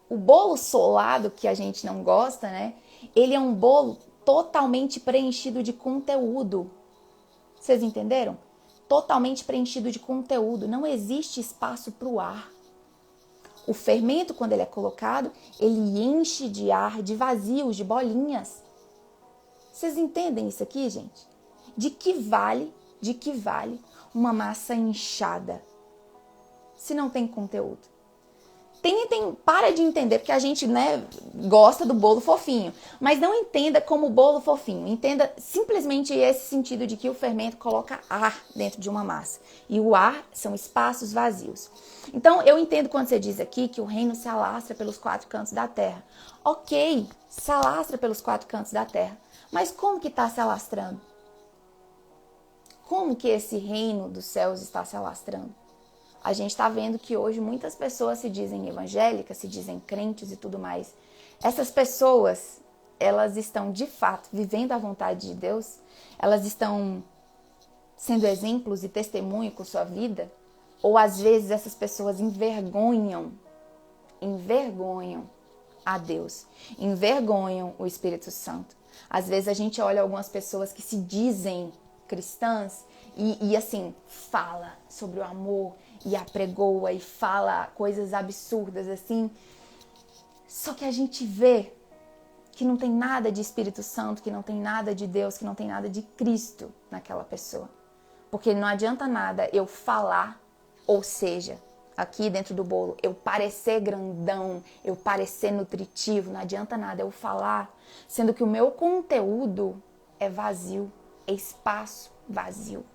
[SPEAKER 1] O bolo solado, que a gente não gosta, né? Ele é um bolo totalmente preenchido de conteúdo. Vocês entenderam? Totalmente preenchido de conteúdo. Não existe espaço para o ar. O fermento, quando ele é colocado, ele enche de ar, de vazios, de bolinhas. Vocês entendem isso aqui, gente? De que vale uma massa inchada se não tem conteúdo? Para de entender, porque a gente, né, gosta do bolo fofinho, mas não entenda como bolo fofinho, entenda simplesmente esse sentido de que o fermento coloca ar dentro de uma massa, e o ar são espaços vazios. Então, eu entendo quando você diz aqui que o reino se alastra pelos 4 cantos da terra. Ok, se alastra pelos 4 cantos da terra, mas como que está se alastrando? Como que esse reino dos céus está se alastrando? A gente está vendo que hoje muitas pessoas se dizem evangélicas, se dizem crentes e tudo mais. Essas pessoas, elas estão de fato vivendo a vontade de Deus? Elas estão sendo exemplos e testemunho com sua vida? Ou às vezes essas pessoas envergonham a Deus, envergonham o Espírito Santo? Às vezes a gente olha algumas pessoas que se dizem cristãs e assim, fala sobre o amor e apregoa e fala coisas absurdas assim. Só que a gente vê que não tem nada de Espírito Santo, que não tem nada de Deus, que não tem nada de Cristo naquela pessoa. Porque não adianta nada eu falar, ou seja, aqui dentro do bolo, eu parecer grandão, eu parecer nutritivo, não adianta nada eu falar, sendo que o meu conteúdo é vazio, é espaço vazio.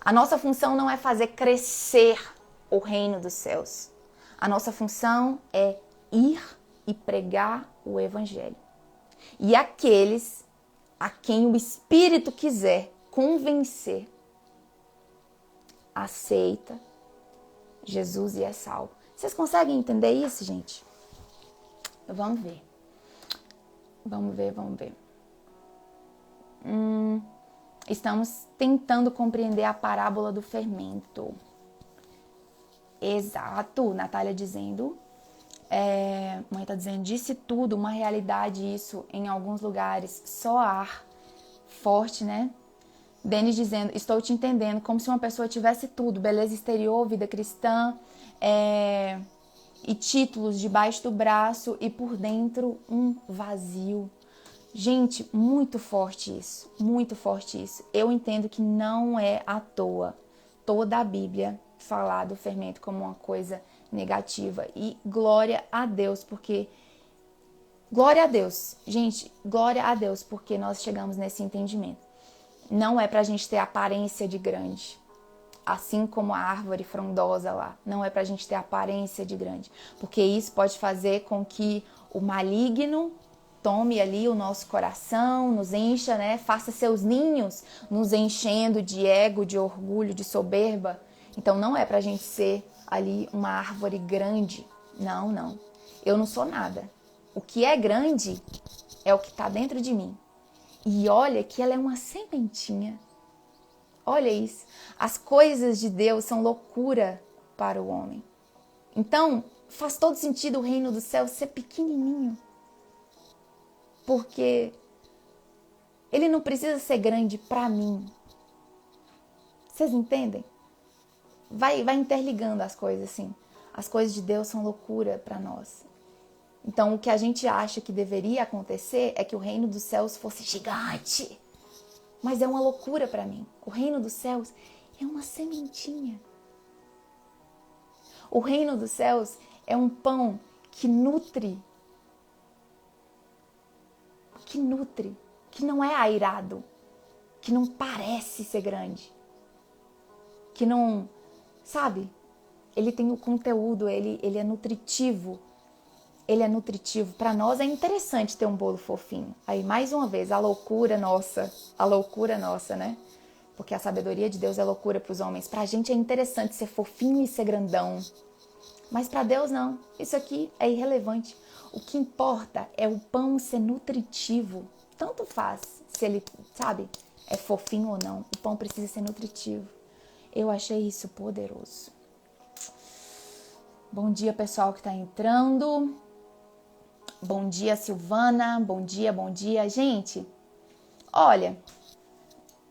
[SPEAKER 1] A nossa função não é fazer crescer o reino dos céus. A nossa função é ir e pregar o evangelho. E aqueles a quem o Espírito quiser convencer, aceita Jesus e é salvo. Vocês conseguem entender isso, gente? Vamos ver. Vamos ver. Estamos tentando compreender a parábola do fermento. Exato, Natália dizendo. Mãe está dizendo, disse tudo, uma realidade isso em alguns lugares. Só ar forte, né? Denis dizendo, estou te entendendo, como se uma pessoa tivesse tudo, beleza exterior, vida cristã, e títulos debaixo do braço e por dentro um vazio. Gente, muito forte isso, muito forte isso. Eu entendo que não é à toa toda a Bíblia falar do fermento como uma coisa negativa. E glória a Deus, porque... Glória a Deus, gente, glória a Deus, porque nós chegamos nesse entendimento. Não é pra gente ter aparência de grande, assim como a árvore frondosa lá. Não é pra gente ter aparência de grande, porque isso pode fazer com que o maligno tome ali o nosso coração, nos encha, né? Faça seus ninhos nos enchendo de ego, de orgulho, de soberba. Então não é pra gente ser ali uma árvore grande. Não. Eu não sou nada. O que é grande é o que está dentro de mim. E olha que ela é uma sementinha. Olha isso. As coisas de Deus são loucura para o homem. Então, faz todo sentido o reino do céu ser pequenininho. Porque ele não precisa ser grande para mim. Vocês entendem? Vai interligando as coisas assim. As coisas de Deus são loucura para nós. Então, o que a gente acha que deveria acontecer é que o reino dos céus fosse gigante. Mas é uma loucura para mim. O reino dos céus é uma sementinha. O reino dos céus é um pão que nutre, que não é airado, que não parece ser grande, que não, sabe? Ele tem o conteúdo, ele é nutritivo. Ele é nutritivo. Para nós é interessante ter um bolo fofinho. Aí, mais uma vez, a loucura nossa, né? Porque a sabedoria de Deus é loucura para os homens. Para a gente é interessante ser fofinho e ser grandão. Mas para Deus não. Isso aqui é irrelevante. O que importa é o pão ser nutritivo. Tanto faz se ele, sabe, é fofinho ou não. O pão precisa ser nutritivo. Eu achei isso poderoso. Bom dia, pessoal que está entrando. Bom dia, Silvana. Bom dia. Gente, olha,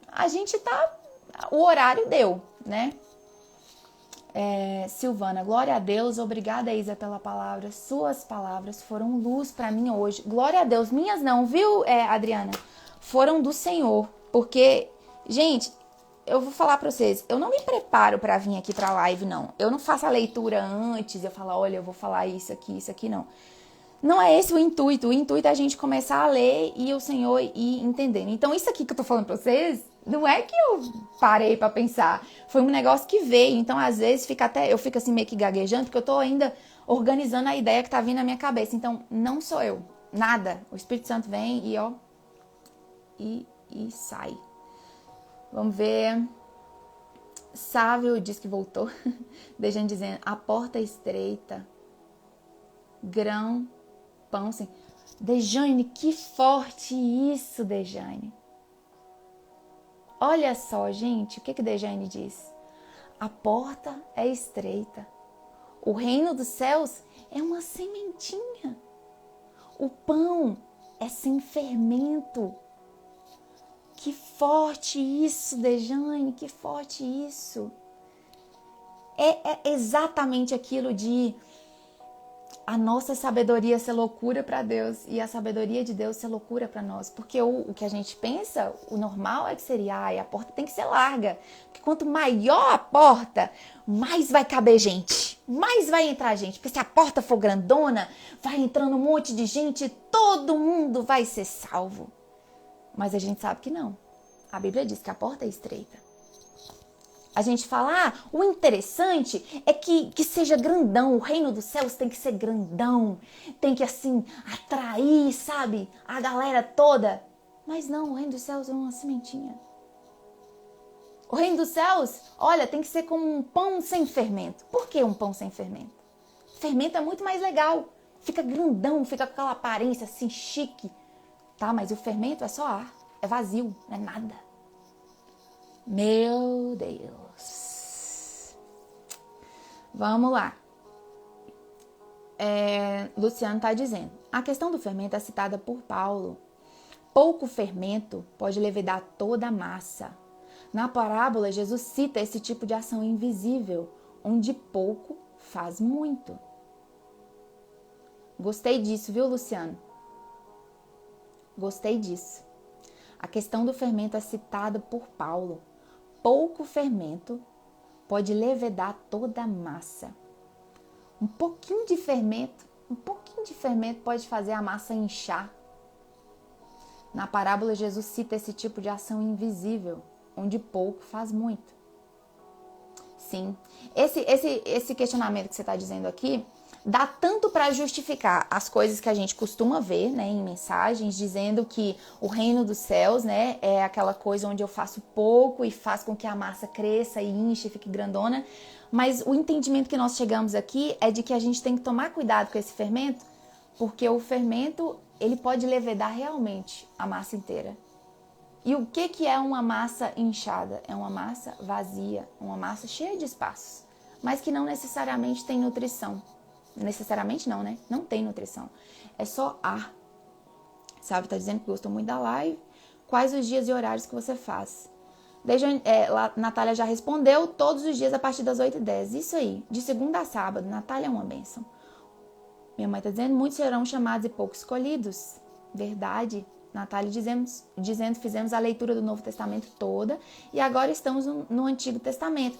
[SPEAKER 1] a gente tá... O horário deu, né? Silvana, glória a Deus. Obrigada, Isa, pela palavra. Suas palavras foram luz para mim hoje. Glória a Deus. Minhas não, viu, Adriana? Foram do Senhor. Porque, gente, eu vou falar para vocês, eu não me preparo para vir aqui pra live, não. Eu não faço a leitura antes, eu falo, olha, eu vou falar isso aqui, não. Não é esse o intuito. O intuito é a gente começar a ler e o Senhor ir entendendo. Então, isso aqui que eu tô falando pra vocês, não é que eu parei pra pensar. Foi um negócio que veio. Então, às vezes, eu fico assim meio que gaguejando, porque eu tô ainda organizando a ideia que tá vindo na minha cabeça. Então, não sou eu. Nada. O Espírito Santo vem e, ó, e sai. Vamos ver. Sávio diz que voltou. Dejane dizendo, a porta estreita. Grão. Pão, sim. Dejane, que forte isso, Dejane. Olha só, gente, o que Dejane diz? A porta é estreita. O reino dos céus é uma sementinha. O pão é sem fermento. Que forte isso, Dejane, que forte isso. É exatamente aquilo de a nossa sabedoria ser loucura para Deus e a sabedoria de Deus ser loucura para nós. Porque o que a gente pensa, o normal é que seria, a porta tem que ser larga. Porque quanto maior a porta, mais vai caber gente, mais vai entrar gente. Porque se a porta for grandona, vai entrando um monte de gente e todo mundo vai ser salvo. Mas a gente sabe que não. A Bíblia diz que a porta é estreita. A gente fala, o interessante é que seja grandão, o reino dos céus tem que ser grandão, tem que assim, atrair, sabe, a galera toda. Mas não, o reino dos céus é uma sementinha. O reino dos céus, olha, tem que ser como um pão sem fermento. Por que um pão sem fermento? Fermento é muito mais legal. Fica grandão, fica com aquela aparência assim chique. Tá, mas o fermento é só ar. É vazio, não é nada. Meu Deus. Vamos lá. Luciano está dizendo. A questão do fermento é citada por Paulo. Pouco fermento pode levedar toda a massa. Na parábola, Jesus cita esse tipo de ação invisível, onde pouco faz muito. Gostei disso, viu, Luciano? Gostei disso. A questão do fermento é citada por Paulo. Pouco fermento pode levedar toda a massa. Um pouquinho de fermento pode fazer a massa inchar. Na parábola, Jesus cita esse tipo de ação invisível, onde pouco faz muito. Sim, esse questionamento que você está dizendo aqui dá tanto para justificar as coisas que a gente costuma ver, né, em mensagens, dizendo que o reino dos céus, né, é aquela coisa onde eu faço pouco e faz com que a massa cresça e enche, fique grandona. Mas o entendimento que nós chegamos aqui é de que a gente tem que tomar cuidado com esse fermento, porque o fermento, ele pode levedar realmente a massa inteira. E o que é uma massa inchada? É uma massa vazia, uma massa cheia de espaços, mas que não necessariamente tem nutrição. Necessariamente não, né? Não tem nutrição. É só ar. Sabe, tá dizendo que gostou muito da live. Quais os dias e horários que você faz? Natália já respondeu, todos os dias a partir das 8h10. Isso aí, de segunda a sábado. Natália é uma bênção. Minha mãe tá dizendo, muitos serão chamados e poucos escolhidos. Verdade. Natália dizendo, fizemos a leitura do Novo Testamento toda e agora estamos no Antigo Testamento.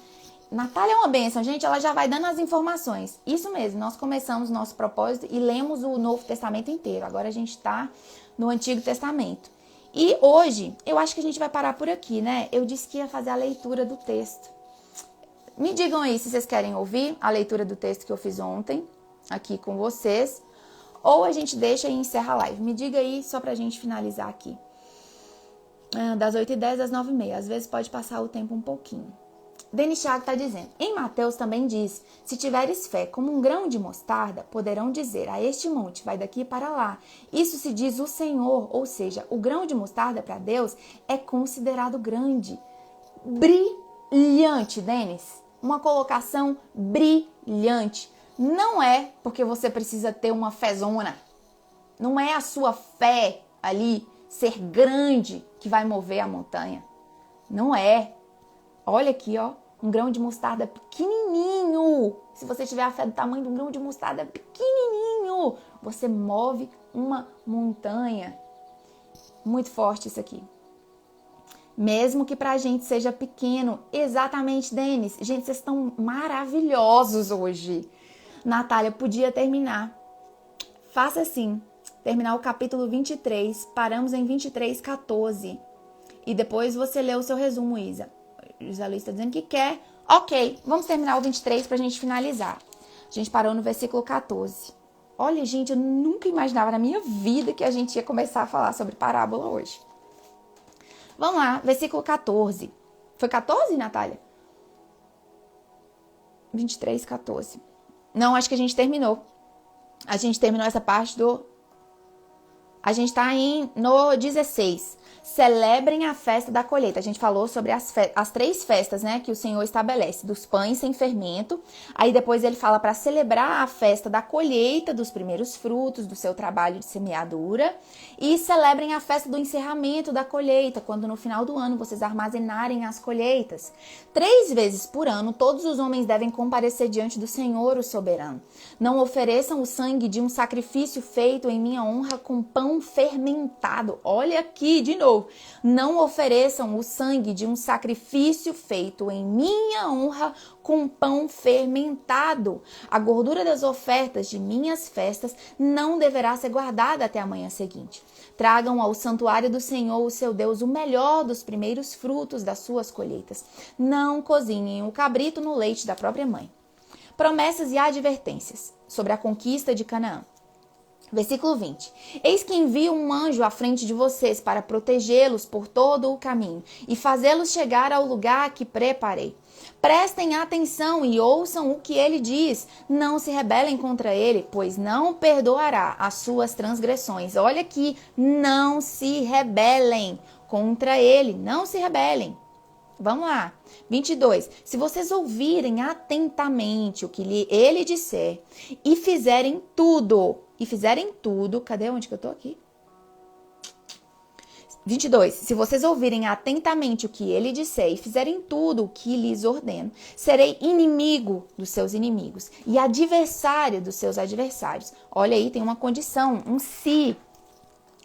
[SPEAKER 1] Natália é uma bênção, gente, ela já vai dando as informações. Isso mesmo, nós começamos nosso propósito e lemos o Novo Testamento inteiro. Agora a gente está no Antigo Testamento. E hoje, eu acho que a gente vai parar por aqui, né? Eu disse que ia fazer a leitura do texto. Me digam aí se vocês querem ouvir a leitura do texto que eu fiz ontem, aqui com vocês. Ou a gente deixa e encerra a live. Me diga aí, só pra gente finalizar aqui. Das 8h10 às 9h30. Às vezes pode passar o tempo um pouquinho. Denis Thiago tá dizendo. Em Mateus também diz. Se tiveres fé como um grão de mostarda, poderão dizer a este monte, vai daqui para lá. Isso se diz o Senhor. Ou seja, o grão de mostarda para Deus é considerado grande. Brilhante, Denis. Uma colocação brilhante. Não é porque você precisa ter uma fezona. Não é a sua fé ali ser grande que vai mover a montanha. Não é. Olha aqui, ó. Um grão de mostarda pequenininho. Se você tiver a fé do tamanho de um grão de mostarda pequenininho, você move uma montanha. Muito forte isso aqui. Mesmo que pra gente seja pequeno. Exatamente, Denis. Gente, vocês estão maravilhosos hoje. Natália, podia terminar. Faça assim. Terminar o capítulo 23. Paramos em 23:14. E depois você lê o seu resumo, Isa. Isa Luiz está dizendo que quer. Ok, vamos terminar o 23 pra gente finalizar. A gente parou no versículo 14. Olha, gente, eu nunca imaginava na minha vida que a gente ia começar a falar sobre parábola hoje. Vamos lá, versículo 14. Foi 14, Natália? 23:14. Não, acho que a gente terminou. A gente terminou essa parte do... A gente está no 16. Celebrem a festa da colheita. A gente falou sobre as 3 festas, né, que o Senhor estabelece. Dos pães sem fermento. Aí depois ele fala para celebrar a festa da colheita, dos primeiros frutos, do seu trabalho de semeadura. E celebrem a festa do encerramento da colheita, quando no final do ano vocês armazenarem as colheitas. 3 vezes por ano, todos os homens devem comparecer diante do Senhor, o soberano. Não ofereçam o sangue de um sacrifício feito em minha honra com pão fermentado. Olha aqui de novo. Não ofereçam o sangue de um sacrifício feito em minha honra com pão fermentado. A gordura das ofertas de minhas festas não deverá ser guardada até a manhã seguinte. Tragam ao santuário do Senhor, o seu Deus, o melhor dos primeiros frutos das suas colheitas. Não cozinhem o cabrito no leite da própria mãe. Promessas e advertências sobre a conquista de Canaã. Versículo 20. Eis que envio um anjo à frente de vocês para protegê-los por todo o caminho e fazê-los chegar ao lugar que preparei. Prestem atenção e ouçam o que ele diz. Não se rebelem contra ele, pois não perdoará as suas transgressões. Olha aqui, não se rebelem contra ele, não se rebelem. Vamos lá. 22. Se vocês ouvirem atentamente o que ele disser e fizerem tudo, cadê onde que eu tô aqui? 22. Se vocês ouvirem atentamente o que ele disser e fizerem tudo o que lhes ordeno, serei inimigo dos seus inimigos e adversário dos seus adversários. Olha aí, tem uma condição, um se.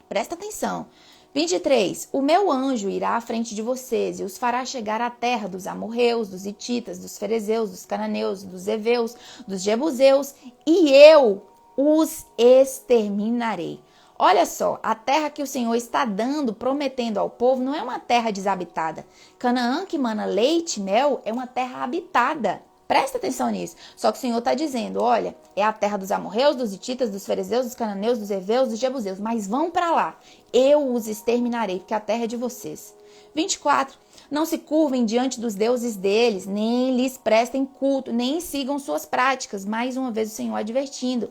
[SPEAKER 1] Presta atenção. 23. O meu anjo irá à frente de vocês e os fará chegar à terra dos amorreus, dos hititas, dos ferezeus, dos cananeus, dos heveus, dos jebuseus, e eu os exterminarei. Olha só, a terra que o Senhor está dando, prometendo ao povo, não é uma terra desabitada. Canaã, que mana leite e mel, é uma terra habitada. Presta atenção nisso. Só que o Senhor está dizendo, olha, é a terra dos amorreus, dos hititas, dos ferezeus, dos cananeus, dos heveus, dos jebuseus. Mas vão para lá. Eu os exterminarei, porque a terra é de vocês. 24. Não se curvem diante dos deuses deles, nem lhes prestem culto, nem sigam suas práticas. Mais uma vez o Senhor advertindo.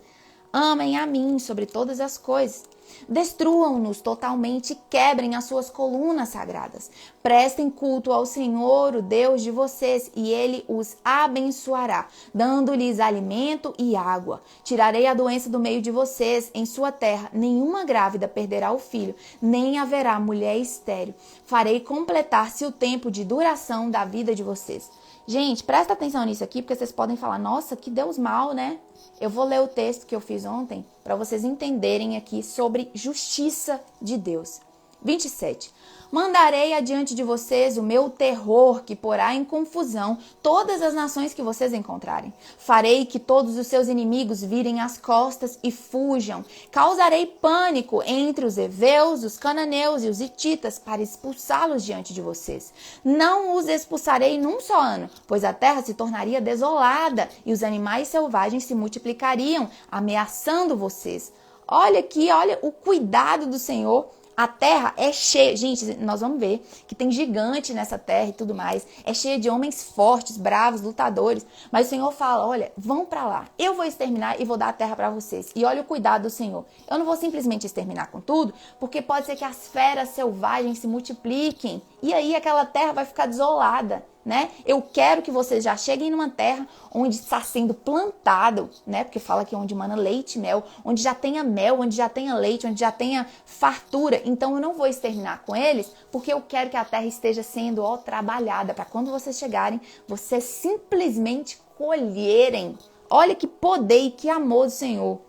[SPEAKER 1] Amem a mim sobre todas as coisas. Destruam-nos totalmente e quebrem as suas colunas sagradas. Prestem culto ao Senhor, o Deus de vocês, e ele os abençoará, dando-lhes alimento e água. Tirarei a doença do meio de vocês, em sua terra. Nenhuma grávida perderá o filho, nem haverá mulher estéril. Farei completar-se o tempo de duração da vida de vocês. Gente, presta atenção nisso aqui, porque vocês podem falar, nossa, que Deus mal, né? Eu vou ler o texto que eu fiz ontem para vocês entenderem aqui sobre justiça de Deus. 27. Mandarei adiante de vocês o meu terror que porá em confusão todas as nações que vocês encontrarem. Farei que todos os seus inimigos virem as costas e fujam. Causarei pânico entre os heveus, os cananeus e os hititas para expulsá-los diante de vocês. Não os expulsarei num só ano, pois a terra se tornaria desolada e os animais selvagens se multiplicariam, ameaçando vocês. Olha aqui, olha o cuidado do Senhor. A terra é cheia, gente, nós vamos ver que tem gigante nessa terra e tudo mais. É cheia de homens fortes, bravos, lutadores. Mas o Senhor fala, olha, vão para lá. Eu vou exterminar e vou dar a terra para vocês. E olha o cuidado do Senhor. Eu não vou simplesmente exterminar com tudo, porque pode ser que as feras selvagens se multipliquem. E aí aquela terra vai ficar desolada, né? Eu quero que vocês já cheguem numa terra onde está sendo plantado, né? Porque fala que onde mana leite e mel, onde já tenha mel, onde já tenha leite, onde já tenha fartura. Então eu não vou exterminar com eles, porque eu quero que a terra esteja sendo trabalhada, para quando vocês chegarem, vocês simplesmente colherem. Olha que poder e que amor do Senhor.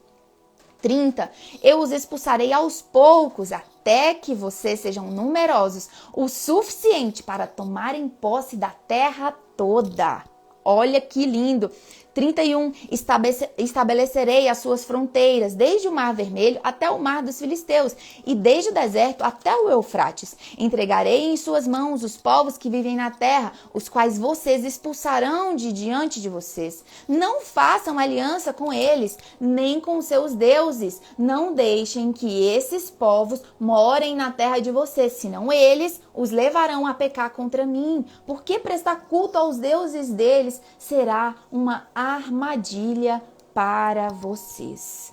[SPEAKER 1] 30. Eu os expulsarei aos poucos, até que vocês sejam numerosos o suficiente para tomarem posse da terra toda. Olha que lindo. 31. Estabelecerei as suas fronteiras, desde o Mar Vermelho até o Mar dos Filisteus, e desde o deserto até o Eufrates. Entregarei em suas mãos os povos que vivem na terra, os quais vocês expulsarão de diante de vocês. Não façam aliança com eles, nem com seus deuses. Não deixem que esses povos morem na terra de vocês, senão eles os levarão a pecar contra mim. Porque prestar culto aos deuses deles será uma armadilha para vocês.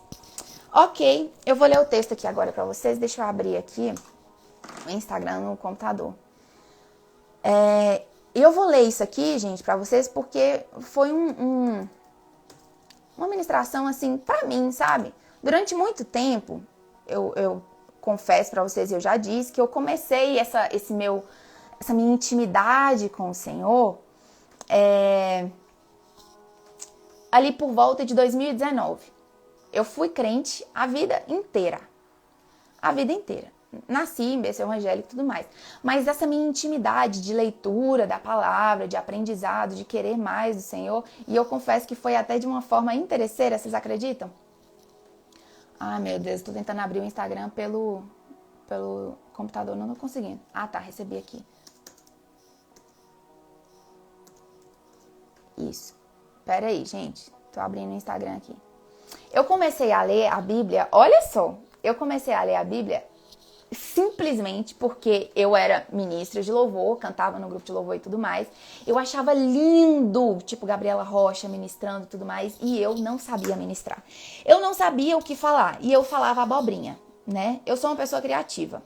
[SPEAKER 1] Ok, eu vou ler o texto aqui agora para vocês. Deixa eu abrir aqui o Instagram no computador. Eu vou ler isso aqui, gente, para vocês, porque foi uma ministração, assim, para mim, sabe? Durante muito tempo, eu confesso para vocês, eu já disse que eu comecei essa minha intimidade com o Senhor ali por volta de 2019. Eu fui crente a vida inteira. A vida inteira. Nasci em berço evangélico e tudo mais. Mas essa minha intimidade de leitura da palavra, de aprendizado, de querer mais do Senhor, e eu confesso que foi até de uma forma interesseira, vocês acreditam? Ai, meu Deus, tô tentando abrir o Instagram pelo computador, não tô conseguindo. Ah, tá, recebi aqui. Isso. Pera aí, gente. Tô abrindo o Instagram aqui. Eu comecei a ler a Bíblia, olha só, eu comecei a ler a Bíblia simplesmente porque eu era ministra de louvor, cantava no grupo de louvor e tudo mais. Eu achava lindo, tipo Gabriela Rocha ministrando e tudo mais, e eu não sabia ministrar. Eu não sabia o que falar, e eu falava abobrinha, né? Eu sou uma pessoa criativa,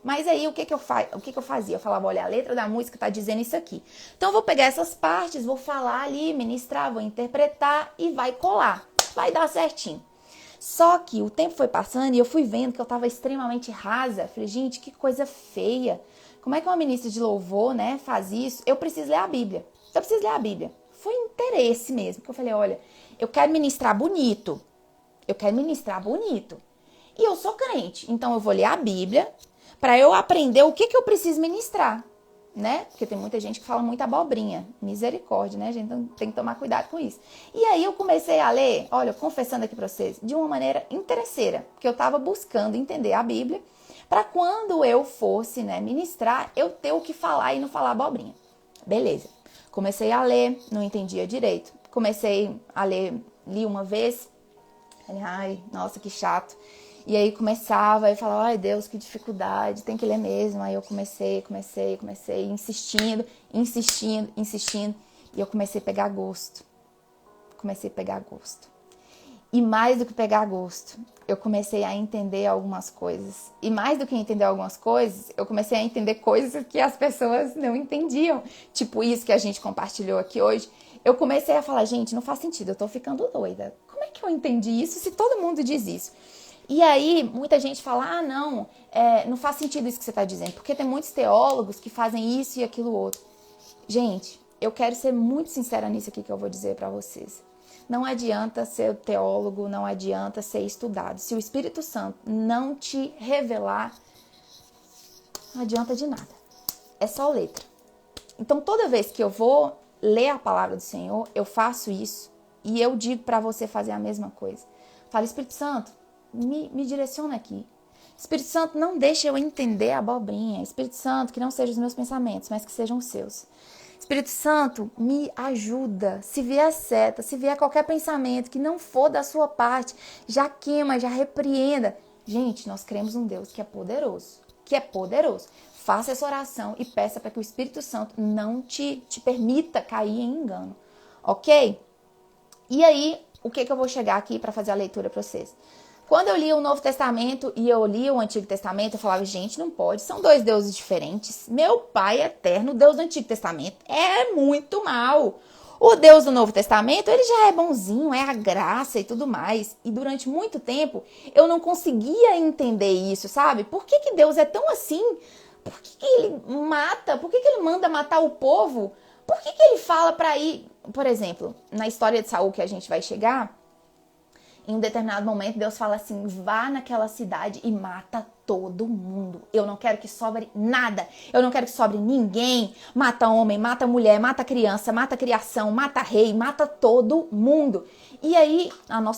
[SPEAKER 1] Mas aí o que que eu fazia? Eu falava, olha, a letra da música tá dizendo isso aqui. Então eu vou pegar essas partes, vou falar ali, ministrar, vou interpretar e vai colar. Vai dar certinho. Só que o tempo foi passando e eu fui vendo que eu estava extremamente rasa. Falei, gente, que coisa feia. Como é que uma ministra de louvor, né, faz isso? Eu preciso ler a Bíblia. Foi interesse mesmo. Que eu falei, olha, eu quero ministrar bonito. E eu sou crente, então eu vou ler a Bíblia para eu aprender o que eu preciso ministrar, né? Porque tem muita gente que fala muita abobrinha. Misericórdia, né, gente? Então tem que tomar cuidado com isso. E aí eu comecei a ler, olha, confessando aqui para vocês, de uma maneira interesseira, porque eu estava buscando entender a Bíblia para quando eu fosse, né, ministrar, eu ter o que falar e não falar abobrinha. Beleza. Comecei a ler, não entendia direito. Comecei a ler, li uma vez, falei, ai, nossa, que chato. E aí começava, e falava, ai Deus, que dificuldade, tem que ler mesmo. Aí eu comecei, insistindo. E eu comecei a pegar gosto. E mais do que pegar gosto, eu comecei a entender algumas coisas. E mais do que entender algumas coisas, eu comecei a entender coisas que as pessoas não entendiam. Tipo isso que a gente compartilhou aqui hoje. Eu comecei a falar, gente, não faz sentido, eu tô ficando doida. Como é que eu entendi isso se todo mundo diz isso? E aí, muita gente fala, não faz sentido isso que você está dizendo, porque tem muitos teólogos que fazem isso e aquilo outro. Gente, eu quero ser muito sincera nisso aqui que eu vou dizer para vocês. Não adianta ser teólogo, não adianta ser estudado. Se o Espírito Santo não te revelar, não adianta de nada. É só letra. Então, toda vez que eu vou ler a palavra do Senhor, eu faço isso e eu digo para você fazer a mesma coisa. Fala, Espírito Santo, me direciona aqui. Espírito Santo, não deixa eu entender a abobrinha. Espírito Santo, que não sejam os meus pensamentos, mas que sejam os seus. Espírito Santo, me ajuda. Se vier seta, se vier qualquer pensamento que não for da sua parte, já queima, já repreenda. Gente, nós cremos um Deus que é poderoso. Faça essa oração e peça para que o Espírito Santo não te permita cair em engano. Ok? E aí, o que eu vou chegar aqui para fazer a leitura para vocês? Quando eu li o Novo Testamento e eu li o Antigo Testamento, eu falava, gente, não pode, são dois deuses diferentes. Meu Pai eterno, o Deus do Antigo Testamento, é muito mal. O Deus do Novo Testamento, ele já é bonzinho, é a graça e tudo mais. E durante muito tempo, eu não conseguia entender isso, sabe? Por que Deus é tão assim? Por que ele mata? Por que ele manda matar o povo? Por que ele fala para ir... Por exemplo, na história de Saul que a gente vai chegar... Em um determinado momento, Deus fala assim, vá naquela cidade e mata todo mundo. Eu não quero que sobre nada. Eu não quero que sobre ninguém. Mata homem, mata mulher, mata criança, mata criação, mata rei, mata todo mundo. E aí,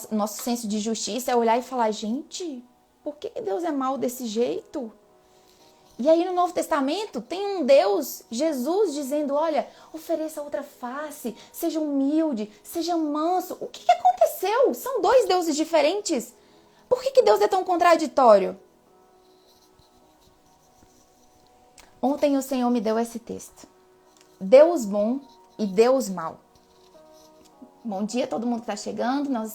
[SPEAKER 1] nosso senso de justiça é olhar e falar, gente, por que Deus é mal desse jeito? E aí no Novo Testamento tem um Deus, Jesus, dizendo, olha, ofereça outra face, seja humilde, seja manso. O que aconteceu? São dois deuses diferentes. Por que Deus é tão contraditório? Ontem o Senhor me deu esse texto. Deus bom e Deus mau. Bom dia a todo mundo que está chegando. Nós